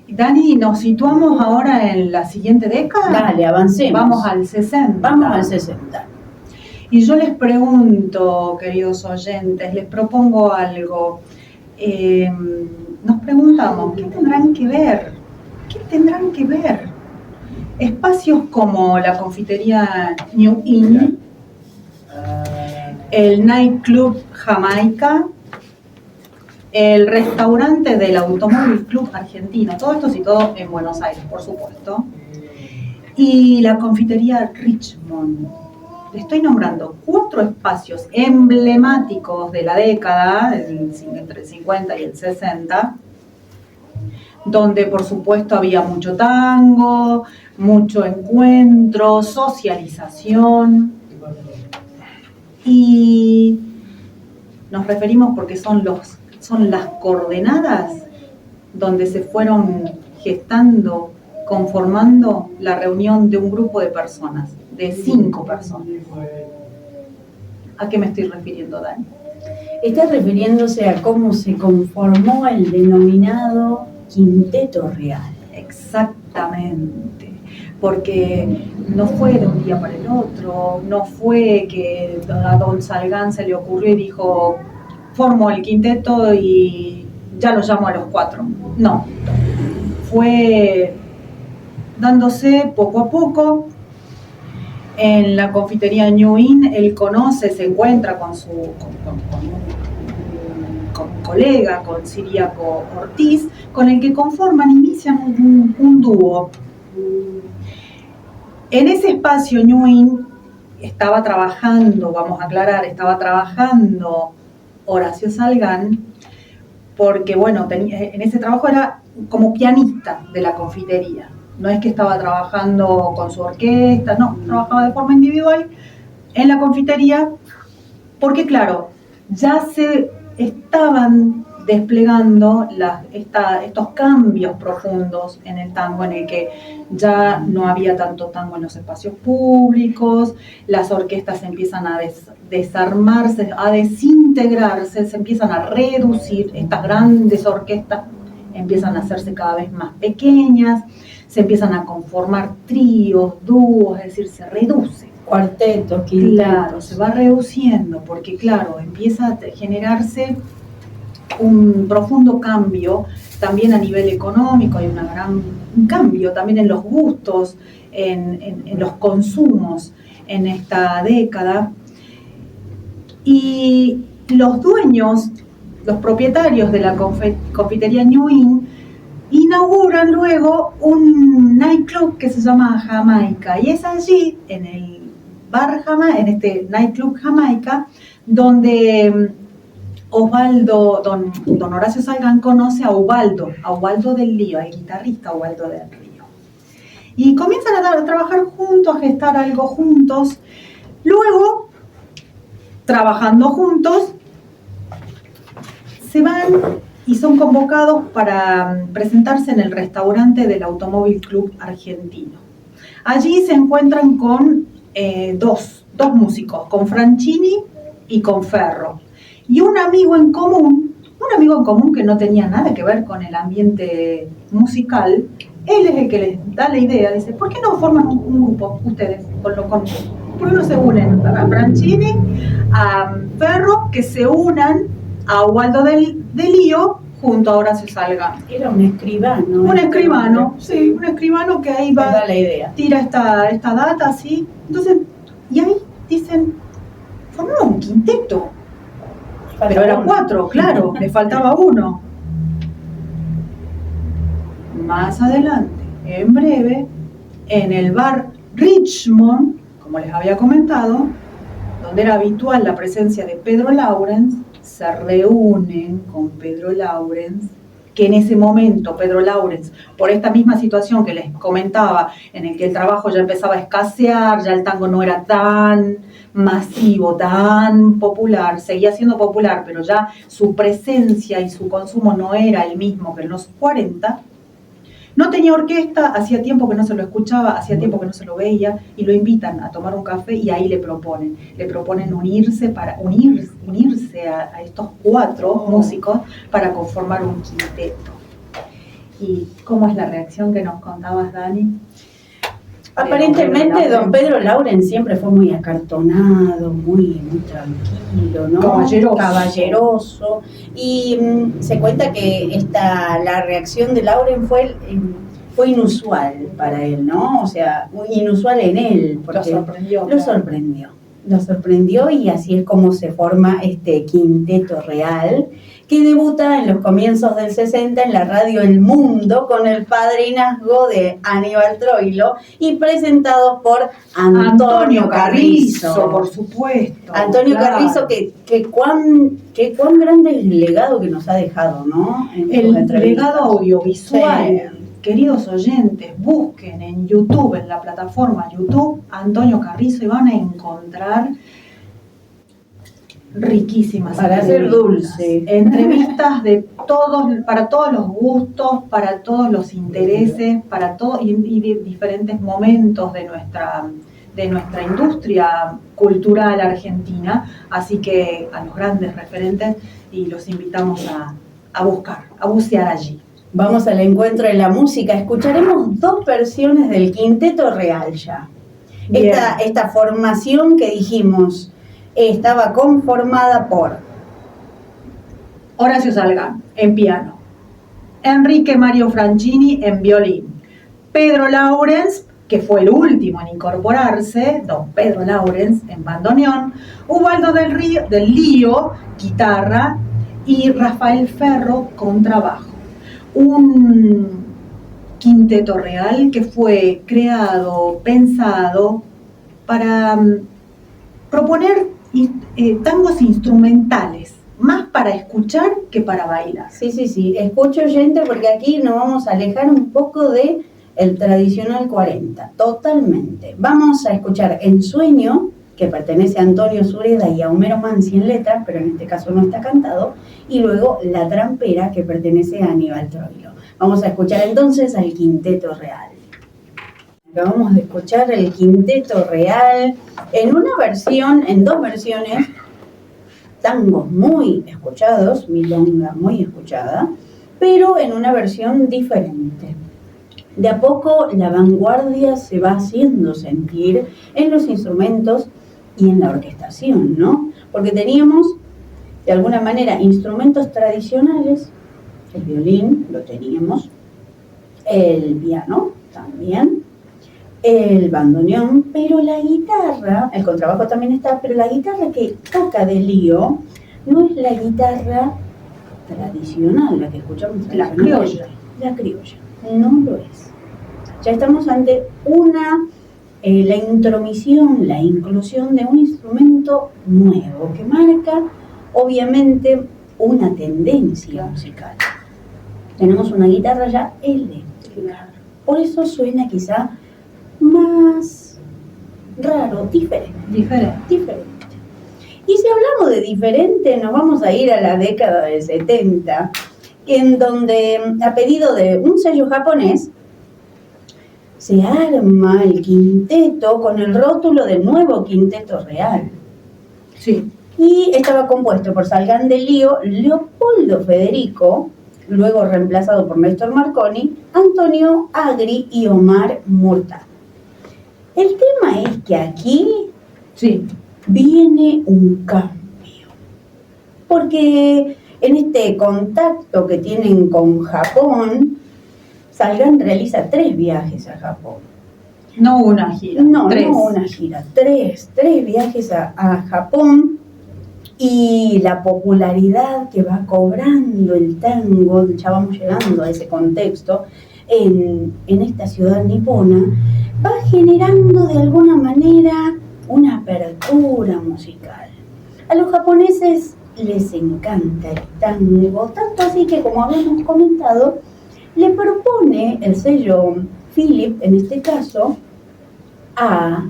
Dani, ¿nos situamos ahora en la siguiente década? Dale, avancemos. Vamos al 60. Vamos al 60. Y yo les pregunto, queridos oyentes, les propongo algo. Nos preguntamos, ¿qué tendrán que ver? ¿Qué tendrán que ver? Espacios como la confitería New Inn, el nightclub Jamaica, el restaurante del Automóvil Club Argentino, todo esto situado en Buenos Aires, por supuesto, y la confitería Richmond. Le estoy nombrando 4 espacios emblemáticos de la década, entre el 50 y el 60, donde por supuesto había mucho tango, mucho encuentro, socialización, y nos referimos porque son las coordenadas donde se fueron gestando, conformando la reunión de un grupo de personas, de 5 personas. ¿A qué me estoy refiriendo, Dani? Está refiriéndose a cómo se conformó el denominado Quinteto Real. Exactamente, porque no fue de un día para el otro, no fue que a don Salgán se le ocurrió y dijo, formo el quinteto y ya lo llamo a los 4. No, fue dándose poco a poco. En la confitería New Inn, él se encuentra con un colega, con Ciriaco Ortiz, con el que inician un dúo. En ese espacio New Inn estaba trabajando Horacio Salgán, porque bueno, en ese trabajo era como pianista de la confitería. No es que estaba trabajando con su orquesta, no, trabajaba de forma individual en la confitería, porque claro, ya se estaban desplegando estos cambios profundos en el tango, en el que ya no había tanto tango en los espacios públicos, las orquestas empiezan a desarmarse, a desintegrarse, se empiezan a reducir, estas grandes orquestas empiezan a hacerse cada vez más pequeñas, se empiezan a conformar tríos, dúos, es decir, se reduce. Cuartetos, quintetos. Claro, se va reduciendo porque, claro, empieza a generarse un profundo cambio también a nivel económico, hay un cambio también en los gustos, en los consumos en esta década. Y los dueños, los propietarios de la confitería New Inn, inauguran luego un nightclub que se llama Jamaica, y es allí, en el bar Jamaica, en este nightclub Jamaica, donde Osvaldo, don Horacio Salgán conoce a Ubaldo del Lío, al guitarrista Ubaldo del Río. Y comienzan a trabajar juntos, a gestar algo juntos. Luego, trabajando juntos, se van y son convocados para presentarse en el restaurante del Automóvil Club Argentino. Allí se encuentran con dos músicos, con Franchini y con Ferro. Y un amigo en común que no tenía nada que ver con el ambiente musical. Él es el que les da la idea, dice, ¿por qué no forman un grupo ustedes? ¿Por qué no se unen a Franchini, a Ferro, que se unan a Ubaldo del Lío junto a Horacio Salgán? Era un escribano. Un escribano que ahí va, da la idea. Tira esta data así. Entonces, y ahí dicen, formamos un quinteto. Pero eran 4, claro, le faltaba uno. Más adelante, en breve, en el bar Richmond, como les había comentado, donde era habitual la presencia de Pedro Laurens, se reúnen con Pedro Laurens, que en ese momento Pedro Laurens, por esta misma situación que les comentaba, en el que el trabajo ya empezaba a escasear, ya el tango no era tan masivo, tan popular, seguía siendo popular, pero ya su presencia y su consumo no era el mismo que en los 40, no tenía orquesta, hacía tiempo que no se lo escuchaba, hacía tiempo que no se lo veía, y lo invitan a tomar un café y ahí le proponen unirse a estos 4 músicos para conformar un quinteto. ¿Y cómo es la reacción que nos contabas, Dani? Aparentemente don Pedro Laurens siempre fue muy acartonado, muy tranquilo, ¿no? Caballeroso. Y se cuenta que la reacción de Laurens fue inusual para él, ¿no? O sea, muy inusual en él. Porque lo sorprendió y así es como se forma este quinteto real, que debuta en los comienzos del 60 en la radio El Mundo con el padrinazgo de Aníbal Troilo y presentado por Antonio Carrizo. Por supuesto. Antonio Carrizo, que cuán grande es el legado que nos ha dejado, ¿no? El legado audiovisual. Sí. Queridos oyentes, busquen en YouTube, en la plataforma YouTube, Antonio Carrizo, y van a encontrar riquísimas para hacer dulce. Entrevistas para todos los gustos, para todos los intereses, para todo y diferentes momentos de nuestra industria cultural argentina. Así que a los grandes referentes, y los invitamos a bucear allí. Vamos al encuentro de la música. Escucharemos 2 versiones del Quinteto Real ya. Esta formación que dijimos estaba conformada por Horacio Salgán en piano, Enrique Mario Franchini en violín, Pedro Laurens, que fue el último en incorporarse, don Pedro Laurens en bandoneón, Ubaldo del Lío, guitarra, y Rafael Ferro, contrabajo. Un quinteto real que fue creado, pensado para proponer tangos instrumentales más para escuchar que para bailar. Sí, escucho oyente porque aquí nos vamos a alejar un poco de el tradicional 40, totalmente. Vamos a escuchar Ensueño, que pertenece a Antonio Sureda y a Homero Mansi en letras, pero en este caso no está cantado, y luego La Trampera, que pertenece a Aníbal Troilo. Vamos a escuchar entonces al Quinteto Real. Acabamos de escuchar el Quinteto Real en dos versiones, tangos muy escuchados, milonga muy escuchada, pero en una versión diferente. De a poco la vanguardia se va haciendo sentir en los instrumentos y en la orquestación, ¿no? Porque teníamos, de alguna manera, instrumentos tradicionales, el violín lo teníamos, el piano también, el bandoneón, pero la guitarra, el contrabajo también está, pero la guitarra que toca de lío no es la guitarra tradicional, la que escuchamos la criolla. La criolla, no lo es. Ya estamos ante la intromisión, la inclusión de un instrumento nuevo que marca, obviamente, una tendencia musical. Tenemos una guitarra ya eléctrica, por eso suena quizá más raro, diferente. Y si hablamos de diferente, nos vamos a ir a la década del 70, en donde, a pedido de un sello japonés, se arma el quinteto con el rótulo del Nuevo Quinteto Real. Sí. Y estaba compuesto por Salgán de Lío, Leopoldo Federico, luego reemplazado por Néstor Marconi, Antonio Agri y Omar Murta. El tema es que aquí viene un cambio, porque en este contacto que tienen con Japón, Salgán realiza 3 viajes a Japón. No una gira. No una gira, 3 viajes a Japón, y la popularidad que va cobrando el tango, ya vamos llegando a ese contexto, en esta ciudad nipona, va generando de alguna manera una apertura musical. A los japoneses les encanta el tango, tanto así que, como habíamos comentado, le propone el sello Philip, en este caso, a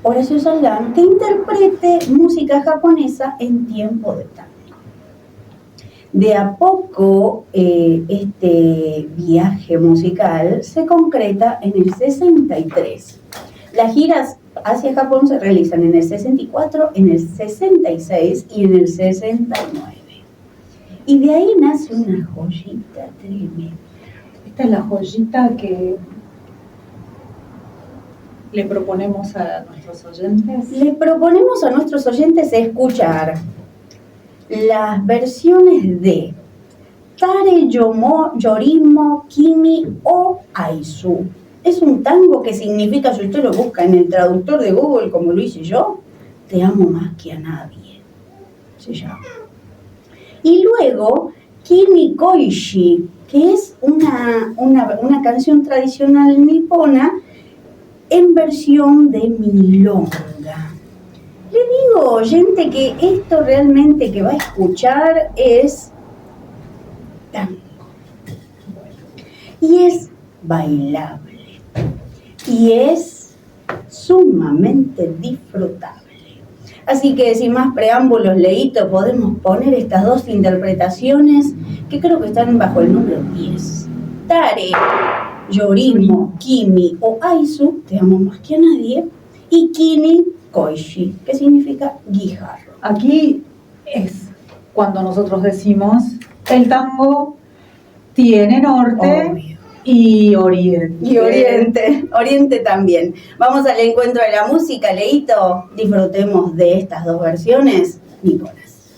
Horacio Salgán que interprete música japonesa en tiempo de tango. De a poco este viaje musical se concreta en el 63. Las giras hacia Japón se realizan en el 64, en el 66 y en el 69. Y de ahí nace una joyita tremenda. Esta es la joyita que le proponemos a nuestros oyentes. Le proponemos a nuestros oyentes escuchar las versiones de Tare Yorimo Kimi o Aizu. Es un tango que significa, si usted lo busca en el traductor de Google, como lo hice yo, te amo más que a nadie, se llama. Y luego Kimi Koishi, que es una canción tradicional nipona en versión de milonga. Le digo, oyente, que esto realmente que va a escuchar es tango. Y es bailable. Y es sumamente disfrutable. Así que, sin más preámbulos, Leito, podemos poner estas 2 interpretaciones que creo que están bajo el número 10. Tare Yorimo Kimi o Aizu, te amo más que a nadie, y Kimi Koishi, que significa guijarro. Aquí es cuando nosotros decimos el tango tiene norte. Obvio. Y oriente. Y oriente también. Vamos al encuentro de la música, Leito. Disfrutemos de estas 2 versiones niponas.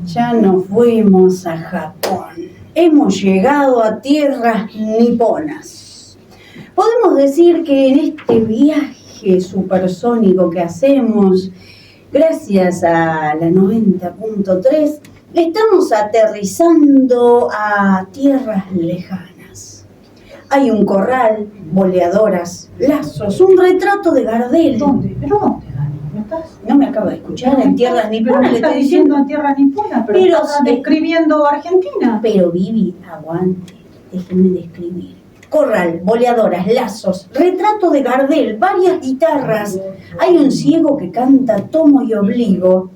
Ya nos fuimos a Japón. Hemos llegado a tierras niponas. Podemos decir que en este viaje supersónico que hacemos, gracias a la 90.3, estamos aterrizando a tierras lejanas, hay un corral, boleadoras, lazos, un retrato de Gardel. ¿Dónde? ¿Pero dónde, Dani? ¿Me estás? No me acabo de escuchar, en tierras Pero niponas me le estás estoy diciendo diciendo. en tierra nipona, pero Pero estás sí. describiendo Argentina. Pero Vivi, aguante, déjenme describir. Corral, boleadoras, lazos, retrato de Gardel, varias guitarras. Hay un ciego que canta tomo y obligo.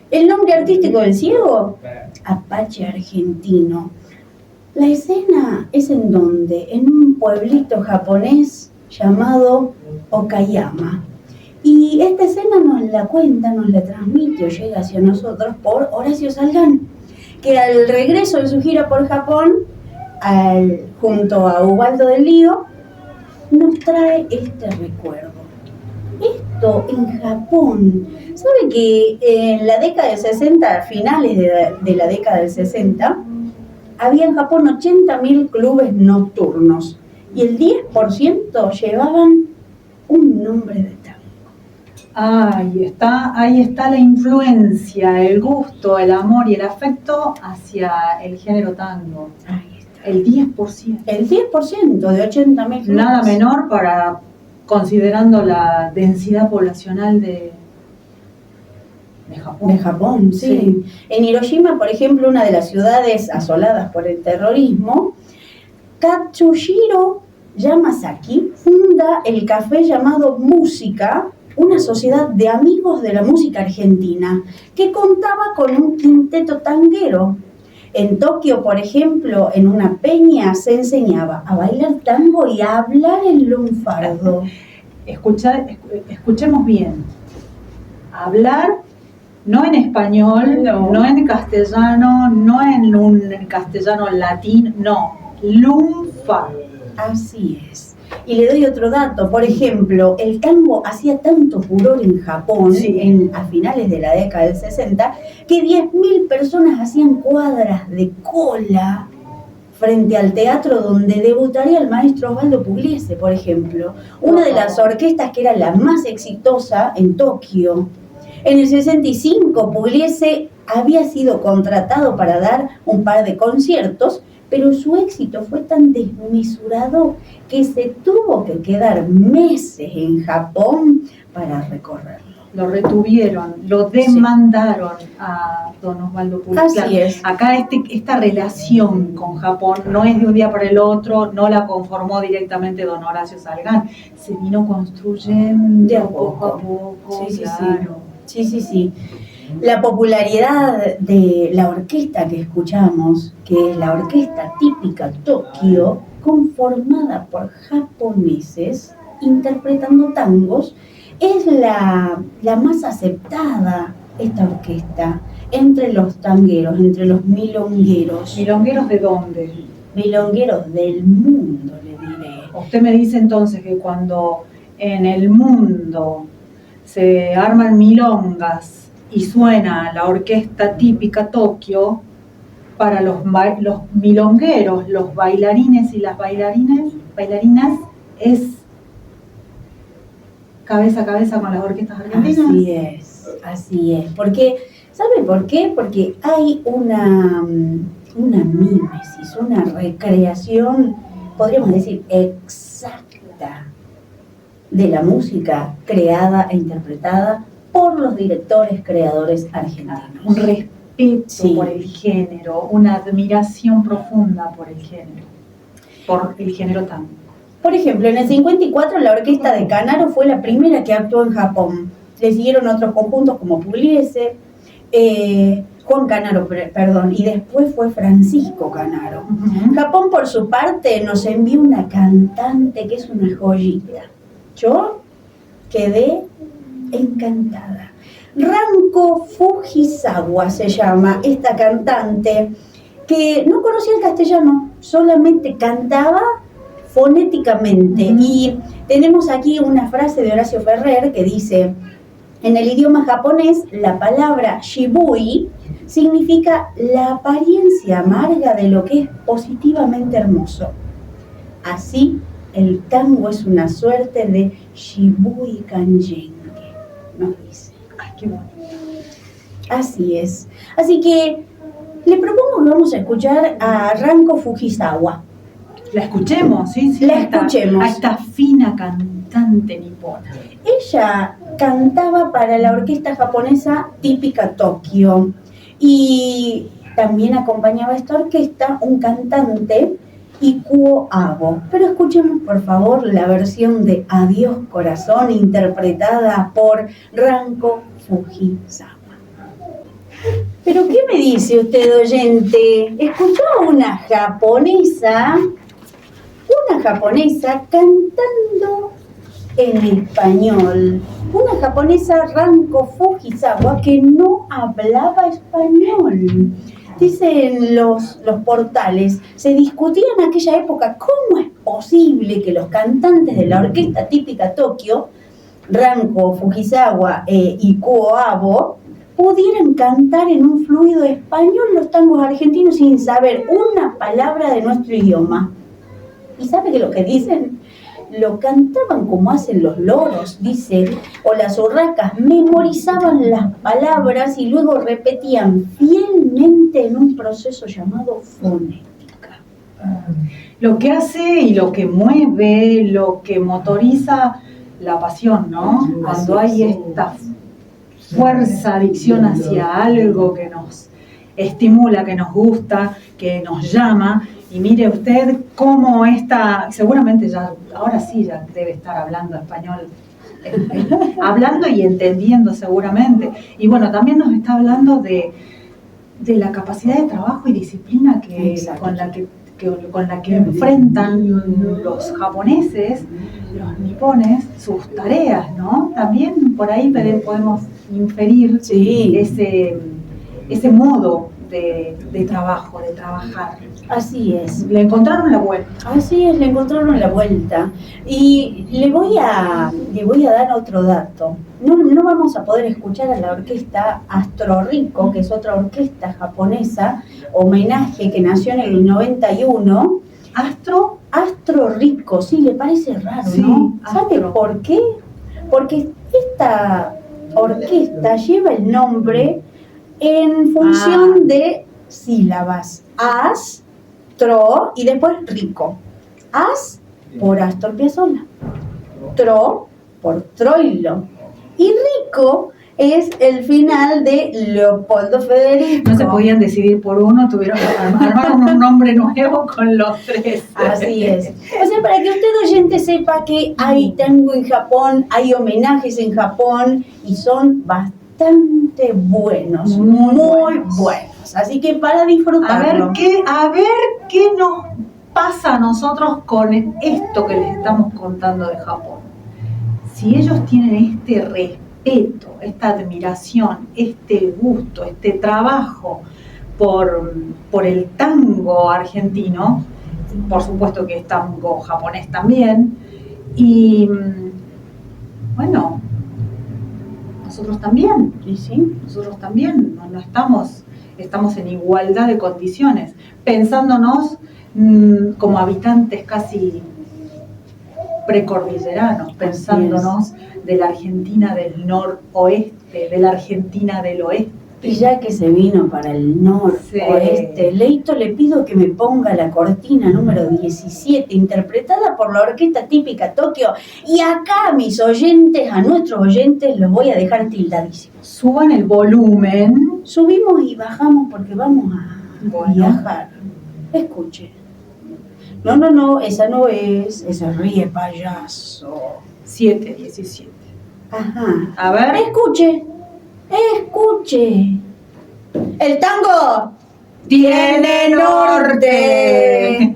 ¿El nombre artístico del ciego? Apache argentino. La escena es en donde, en un pueblito japonés llamado Okayama. Y esta escena nos la cuenta, nos la transmite o llega hacia nosotros por Horacio Salgán, que al regreso de su gira por Japón, junto a Ubaldo del Lío, nos trae este recuerdo. Esto en Japón, ¿sabe que en la década del 60, a finales de la década del 60, había en Japón 80.000 clubes nocturnos y el 10% llevaban un nombre de tango? Ahí está la influencia, el gusto, el amor y el afecto hacia el género tango. Ahí está. El 10%. El 10% de 80.000 clubes. Nada menor considerando la densidad poblacional de Japón. De Japón, sí. En Hiroshima, por ejemplo, una de las ciudades asoladas por el terrorismo, Katsushiro Yamasaki funda el café llamado Música, una sociedad de amigos de la música argentina, que contaba con un quinteto tanguero. En Tokio, por ejemplo, en una peña se enseñaba a bailar tango y a hablar el lunfardo. Escuchemos bien. Hablar no en español, no en castellano, no en un castellano latino, no, lunfardo. Así es. Y le doy otro dato, por ejemplo, el tango hacía tanto furor en Japón, a finales de la década del 60, que 10.000 personas hacían cuadras de cola frente al teatro donde debutaría el maestro Osvaldo Pugliese, por ejemplo, una de las orquestas que era la más exitosa en Tokio. En el 65, Pugliese había sido contratado para dar un par de conciertos, pero su éxito fue tan desmesurado que se tuvo que quedar meses en Japón para recorrerlo. Lo retuvieron, lo demandaron a don Osvaldo Pugliese. Así es. Acá esta relación con Japón no es de un día para el otro, no la conformó directamente don Horacio Salgán, se vino construyendo de a poco a poco, sí, claro. Sí. La popularidad de la orquesta que escuchamos, que es la orquesta típica Tokio, conformada por japoneses interpretando tangos, es la más aceptada, esta orquesta, entre los tangueros, entre los milongueros. ¿Milongueros de dónde? Milongueros del mundo, le diré. Usted me dice entonces que cuando en el mundo se arman milongas y suena la orquesta típica Tokio, para los milongueros, los bailarines y las bailarinas, es cabeza a cabeza con las orquestas argentinas. Así es. Porque, ¿sabe por qué? Porque hay una mímesis, una recreación, podríamos decir, exacta de la música creada e interpretada por los directores creadores argentinos. Un respeto por el género, una admiración profunda por el género tango. Por ejemplo, en el 54 la orquesta de Canaro fue la primera que actuó en Japón. Le siguieron otros conjuntos como Pugliese, Juan Canaro, perdón, y después fue Francisco Canaro. Japón, por su parte, nos envió una cantante que es una joyita. Yo quedé encantada. Ranko Fujisawa se llama esta cantante, que no conocía el castellano, solamente cantaba fonéticamente. Y tenemos aquí una frase de Horacio Ferrer que dice: en el idioma japonés, la palabra shibui significa la apariencia amarga de lo que es positivamente hermoso. Así, el tango es una suerte de shibui kanjenge, nos dice. Ay, qué bonito. Así es. Así que le propongo que vamos a escuchar a Ranko Fujisawa. La escuchemos, sí, sí. La escuchemos. A esta fina cantante nipona. Ella cantaba para la orquesta japonesa típica Tokio y también acompañaba a esta orquesta un cantante, Ikuo Abo. Pero escuchemos por favor la versión de Adiós Corazón interpretada por Ranko Fujisawa. ¿Pero qué me dice usted, oyente? ¿Escuchó a una japonesa cantando en español? Una japonesa, Ranko Fujisawa, que no hablaba español. Dicen los portales, se discutía en aquella época cómo es posible que los cantantes de la orquesta típica Tokio, Ranko Fujisawa e Ikuo Abo, pudieran cantar en un fluido español los tangos argentinos sin saber una palabra de nuestro idioma. ¿Y sabe que lo que dicen? Lo cantaban como hacen los loros, dice, o las urracas, memorizaban las palabras y luego repetían fielmente en un proceso llamado fonética. Lo que hace y lo que mueve, lo que motoriza la pasión, ¿no? Cuando hay esta fuerza, adicción hacia algo que nos estimula, que nos gusta, que nos llama. Y mire usted cómo seguramente ya, ahora sí ya debe estar hablando español, hablando y entendiendo seguramente. Y bueno, también nos está hablando de la capacidad de trabajo y disciplina con la que enfrentan los japoneses, los nipones, sus tareas, ¿no? También por ahí podemos inferir ese modo de trabajo, de trabajar. Así es. Le encontraron la vuelta. Así es, le encontraron la vuelta. Y le voy a dar otro dato. No vamos a poder escuchar a la orquesta Astro Rico, que es otra orquesta japonesa, homenaje que nació en el 91. Astro Rico, sí, le parece raro, sí, ¿no? ¿Sabe por qué? Porque esta orquesta lleva el nombre en función de sílabas. Astro y después Rico. Por Astor Piazzolla. Tro por Troilo. Y Rico es el final de Leopoldo Federico. No se podían decidir por uno, tuvieron que armar un nombre nuevo con los tres. Así es. O sea, para que usted oyente sepa que hay tango en Japón, hay homenajes en Japón y son bastante buenos, muy buenos. Así que para disfrutarlo. A ver qué nos pasa a nosotros con esto que les estamos contando de Japón. Si ellos tienen este respeto, esta admiración, este gusto, este trabajo por el tango argentino, por supuesto que es tango japonés también, y bueno, nosotros también, ¿sí? Nosotros también no estamos en igualdad de condiciones, pensándonos como habitantes casi precordilleranos, pensándonos de la Argentina del noroeste, de la Argentina del oeste. Y ya que se vino para el noroeste, Leito, le pido que me ponga la cortina número 17, interpretada por la orquesta típica Tokio. Y acá a nuestros oyentes, los voy a dejar tildadísimos. Suban el volumen. Subimos y bajamos porque vamos a viajar. Escuche. No, esa no es, esa ríe payaso. 7:17. Ajá. A ver. Escuche. El tango tiene norte.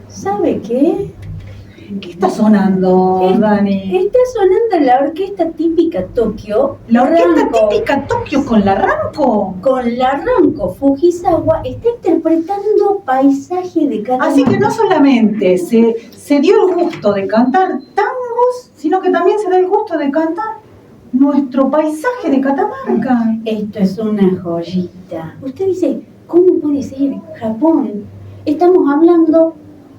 ¿Sabe qué? ¿Qué está sonando, Dani? Está sonando la orquesta típica Tokio. ¿La orquesta típica Tokio con la Ranko? Con la Ranko Fujisawa está interpretando Paisaje de Catamarca. Así que no solamente se dio el gusto de cantar tangos, sino que también se da el gusto de cantar nuestro paisaje de Catamarca. Esto es una joyita. Usted dice, puede ser Japón? Estamos hablando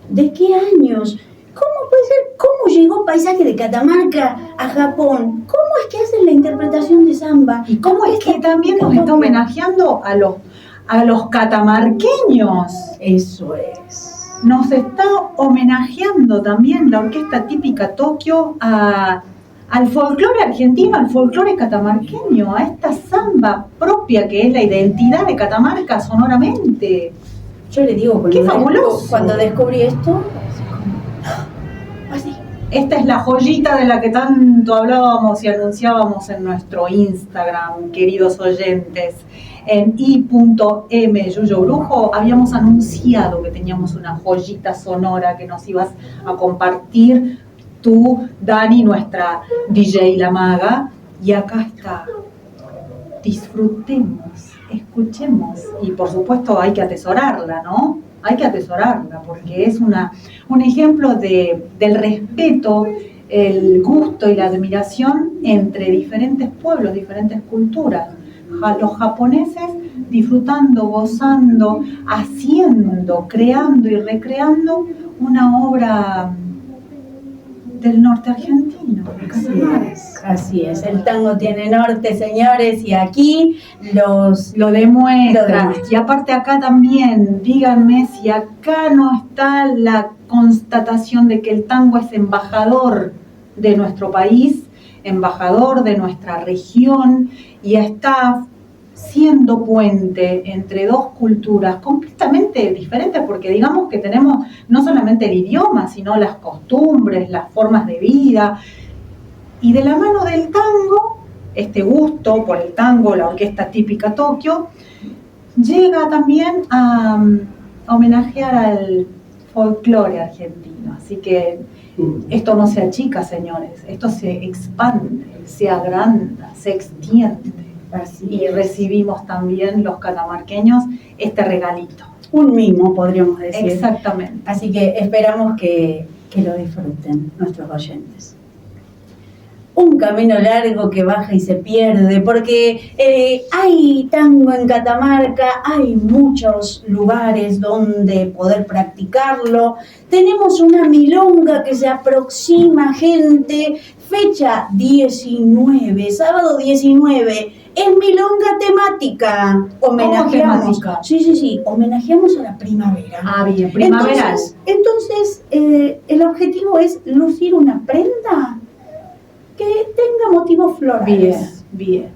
de qué años. ¿Cómo puede ser? ¿Cómo llegó Paisaje de Catamarca a Japón? ¿Cómo es que hacen la interpretación de samba? ¿Y cómo es que también nos está homenajeando a los catamarqueños? Eso es. Nos está homenajeando también la orquesta típica Tokio al folclore argentino, al folclore catamarqueño, a esta samba propia que es la identidad de Catamarca sonoramente. Yo le digo, ¡qué fabuloso! Cuando descubrí esto, así. Esta es la joyita de la que tanto hablábamos y anunciábamos en nuestro Instagram, queridos oyentes. En i.m.yuyobrujo habíamos anunciado que teníamos una joyita sonora que nos ibas a compartir tú, Dani, nuestra DJ La Maga, y acá está. Disfrutemos, escuchemos, y por supuesto hay que atesorarla, ¿no? Hay que atesorarla porque es un ejemplo del respeto, el gusto y la admiración entre diferentes pueblos, diferentes culturas. Los japoneses disfrutando, gozando, haciendo, creando y recreando una obra del norte argentino. Así es. El tango tiene norte, señores, y aquí lo demuestra. Y aparte acá también, díganme si acá no está la constatación de que el tango es embajador de nuestro país, embajador de nuestra región, y está siendo puente entre dos culturas completamente diferentes, porque digamos que tenemos no solamente el idioma, sino las costumbres, las formas de vida, y de la mano del tango, este gusto por el tango, la orquesta típica Tokio, llega también a homenajear al folclore argentino. Así que esto no se achica, señores, esto se expande, se agranda, se extiende. Y recibimos también los catamarqueños este regalito. Un mimo, podríamos decir. Exactamente. Así que esperamos que lo disfruten nuestros oyentes. Un camino largo que baja y se pierde, porque hay tango en Catamarca, hay muchos lugares donde poder practicarlo. Tenemos una milonga que se aproxima, gente, fecha 19, sábado 19, es milonga temática. Homenajeamos. Temática? Sí, homenajeamos a la primavera. Ah, bien, primaveral. Entonces el objetivo es lucir una prenda que tenga motivos florales. Bien.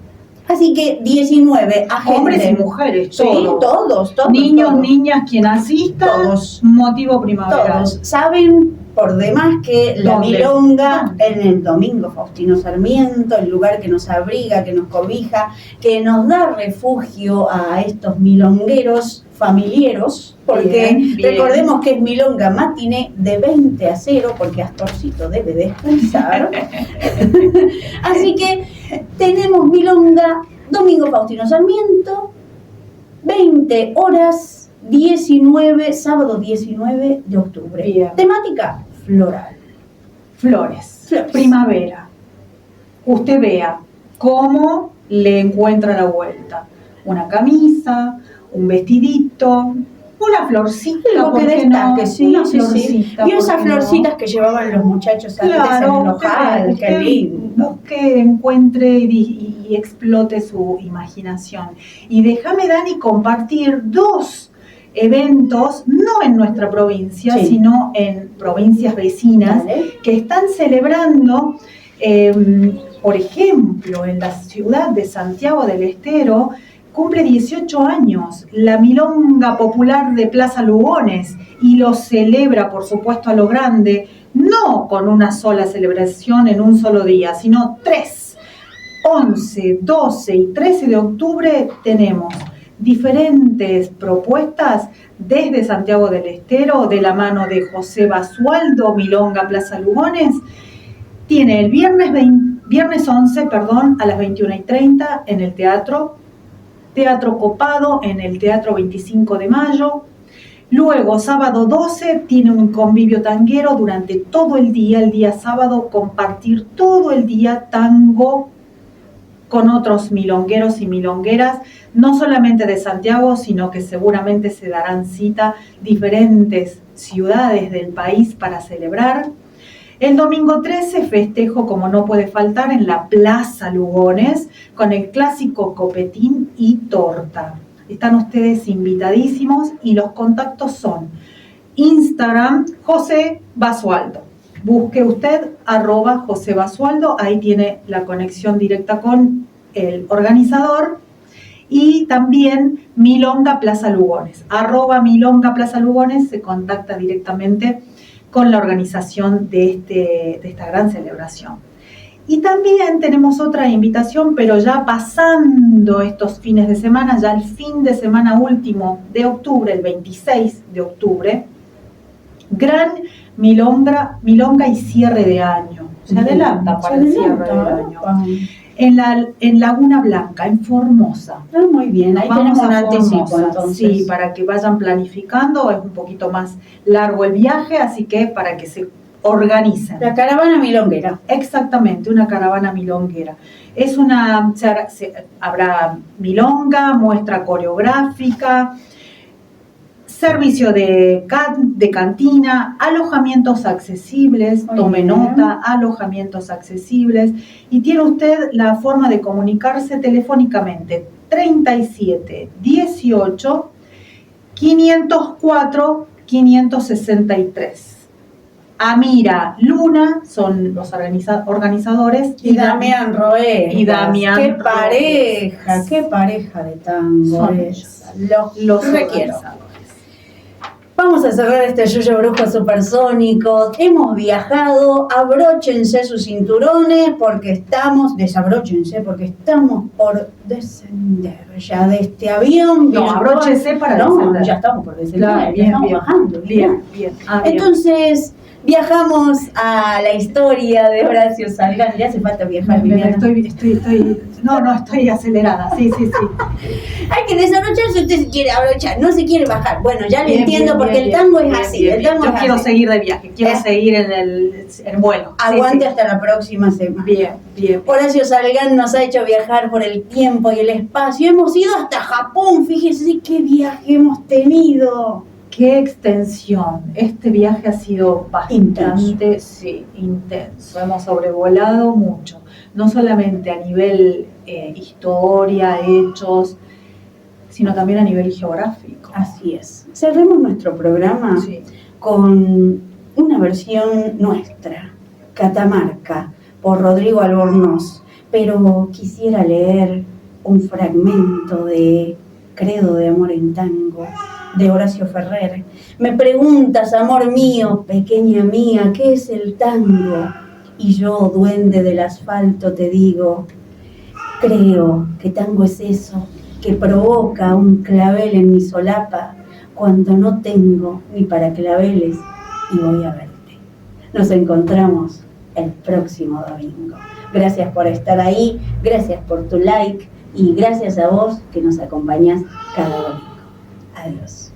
Así que 19, agente. Hombres y mujeres, sí, todos. Niños, todos. Niñas, quien asista, Todos. motivo primaveral. Todos saben por demás que la ¿Dónde? milonga en el Domingo Faustino Sarmiento, el lugar que nos abriga, que nos cobija, que nos da refugio a estos milongueros familiares, porque Bien. recordemos que es milonga matiné de 20 a 0, porque Astorcito debe descansar. Así que tenemos milonga Domingo Faustino Sarmiento, 20 horas, 19, sábado 19 de octubre. Bien. Temática floral. Flores. Primavera. Usted vea cómo le encuentra la vuelta. Una camisa, un vestidito, una florcita, Algo que destaque, sí. florcita, Y esas ¿por qué no? florcitas que llevaban los muchachos antes en el ojal, qué lindo. Busque, encuentre y explote su imaginación. Y déjame, Dani, compartir dos eventos, no en nuestra provincia, Sí. sino en provincias vecinas, Dale. que están celebrando, por ejemplo, en la ciudad de Santiago del Estero, cumple 18 años la Milonga Popular de Plaza Lugones, y lo celebra, por supuesto, a lo grande, no con una sola celebración en un solo día, sino 3, 11, 12 y 13 de octubre tenemos diferentes propuestas desde Santiago del Estero, de la mano de José Basualdo, Milonga Plaza Lugones. Tiene el viernes 11, a las 21:30 en el Teatro Copado, en el Teatro 25 de Mayo. Luego, sábado 12, tiene un convivio tanguero durante todo el día sábado, compartir todo el día tango con otros milongueros y milongueras, no solamente de Santiago, sino que seguramente se darán cita diferentes ciudades del país para celebrar. El domingo 13 festejo, como no puede faltar, en la Plaza Lugones, con el clásico copetín y torta. Están ustedes invitadísimos y los contactos son Instagram, José Basualdo. Busque usted @José Basualdo, ahí tiene la conexión directa con el organizador. Y también Milonga Plaza Lugones, @Milonga Plaza Lugones, se contacta directamente con la organización de esta gran celebración. Y también tenemos otra invitación, pero ya pasando estos fines de semana, ya el fin de semana último de octubre, el 26 de octubre, gran milonga y cierre de año. Se adelanta para el cierre de año. En Laguna Blanca, en Formosa. Muy bien, ahí tenemos un anticipo entonces. Sí, para que vayan planificando, es un poquito más largo el viaje, así que para que se organicen. La caravana milonguera. Exactamente, una caravana milonguera. Habrá milonga, muestra coreográfica, servicio de cantina, alojamientos accesibles, tome nota, alojamientos accesibles, y tiene usted la forma de comunicarse telefónicamente 37 18 504 563. Amira Luna son los organizadores y Damián Roé. Y Damián qué pareja de tango. Son ellos. Los requiero. Vamos a cerrar este Yuyo Brujo Supersónico. Hemos viajado, abróchense sus cinturones desabróchense porque estamos por descender ya de este avión. No, abróchense para descender. Ya estamos por descender, claro, estamos bajando. Bien. Entonces, viajamos a la historia de Horacio Salgán. Le hace falta viajar, Viviana. Estoy acelerada, sí. Hay que desabrocharse, usted se quiere abrochar, no se quiere bajar. Bueno, ya lo entiendo porque el tango es así. Yo quiero seguir de viaje, quiero seguir en el vuelo. Aguante hasta la próxima semana. Bien. Horacio Salgán nos ha hecho viajar por el tiempo y el espacio. Hemos ido hasta Japón, fíjese qué viaje hemos tenido. Qué extensión. Este viaje ha sido bastante intenso. Hemos sobrevolado mucho. No solamente a nivel historia, hechos, sino también a nivel geográfico. Así es. Cerremos nuestro programa con una versión nuestra, Catamarca, por Rodrigo Albornoz. Pero quisiera leer un fragmento de Credo de Amor en Tango, de Horacio Ferrer. Me preguntas, amor mío, pequeña mía, ¿qué es el tango? Y yo, duende del asfalto, te digo, creo que tango es eso que provoca un clavel en mi solapa cuando no tengo ni para claveles y voy a verte. Nos encontramos el próximo domingo. Gracias por estar ahí, gracias por tu like y gracias a vos que nos acompañás cada domingo. Adiós.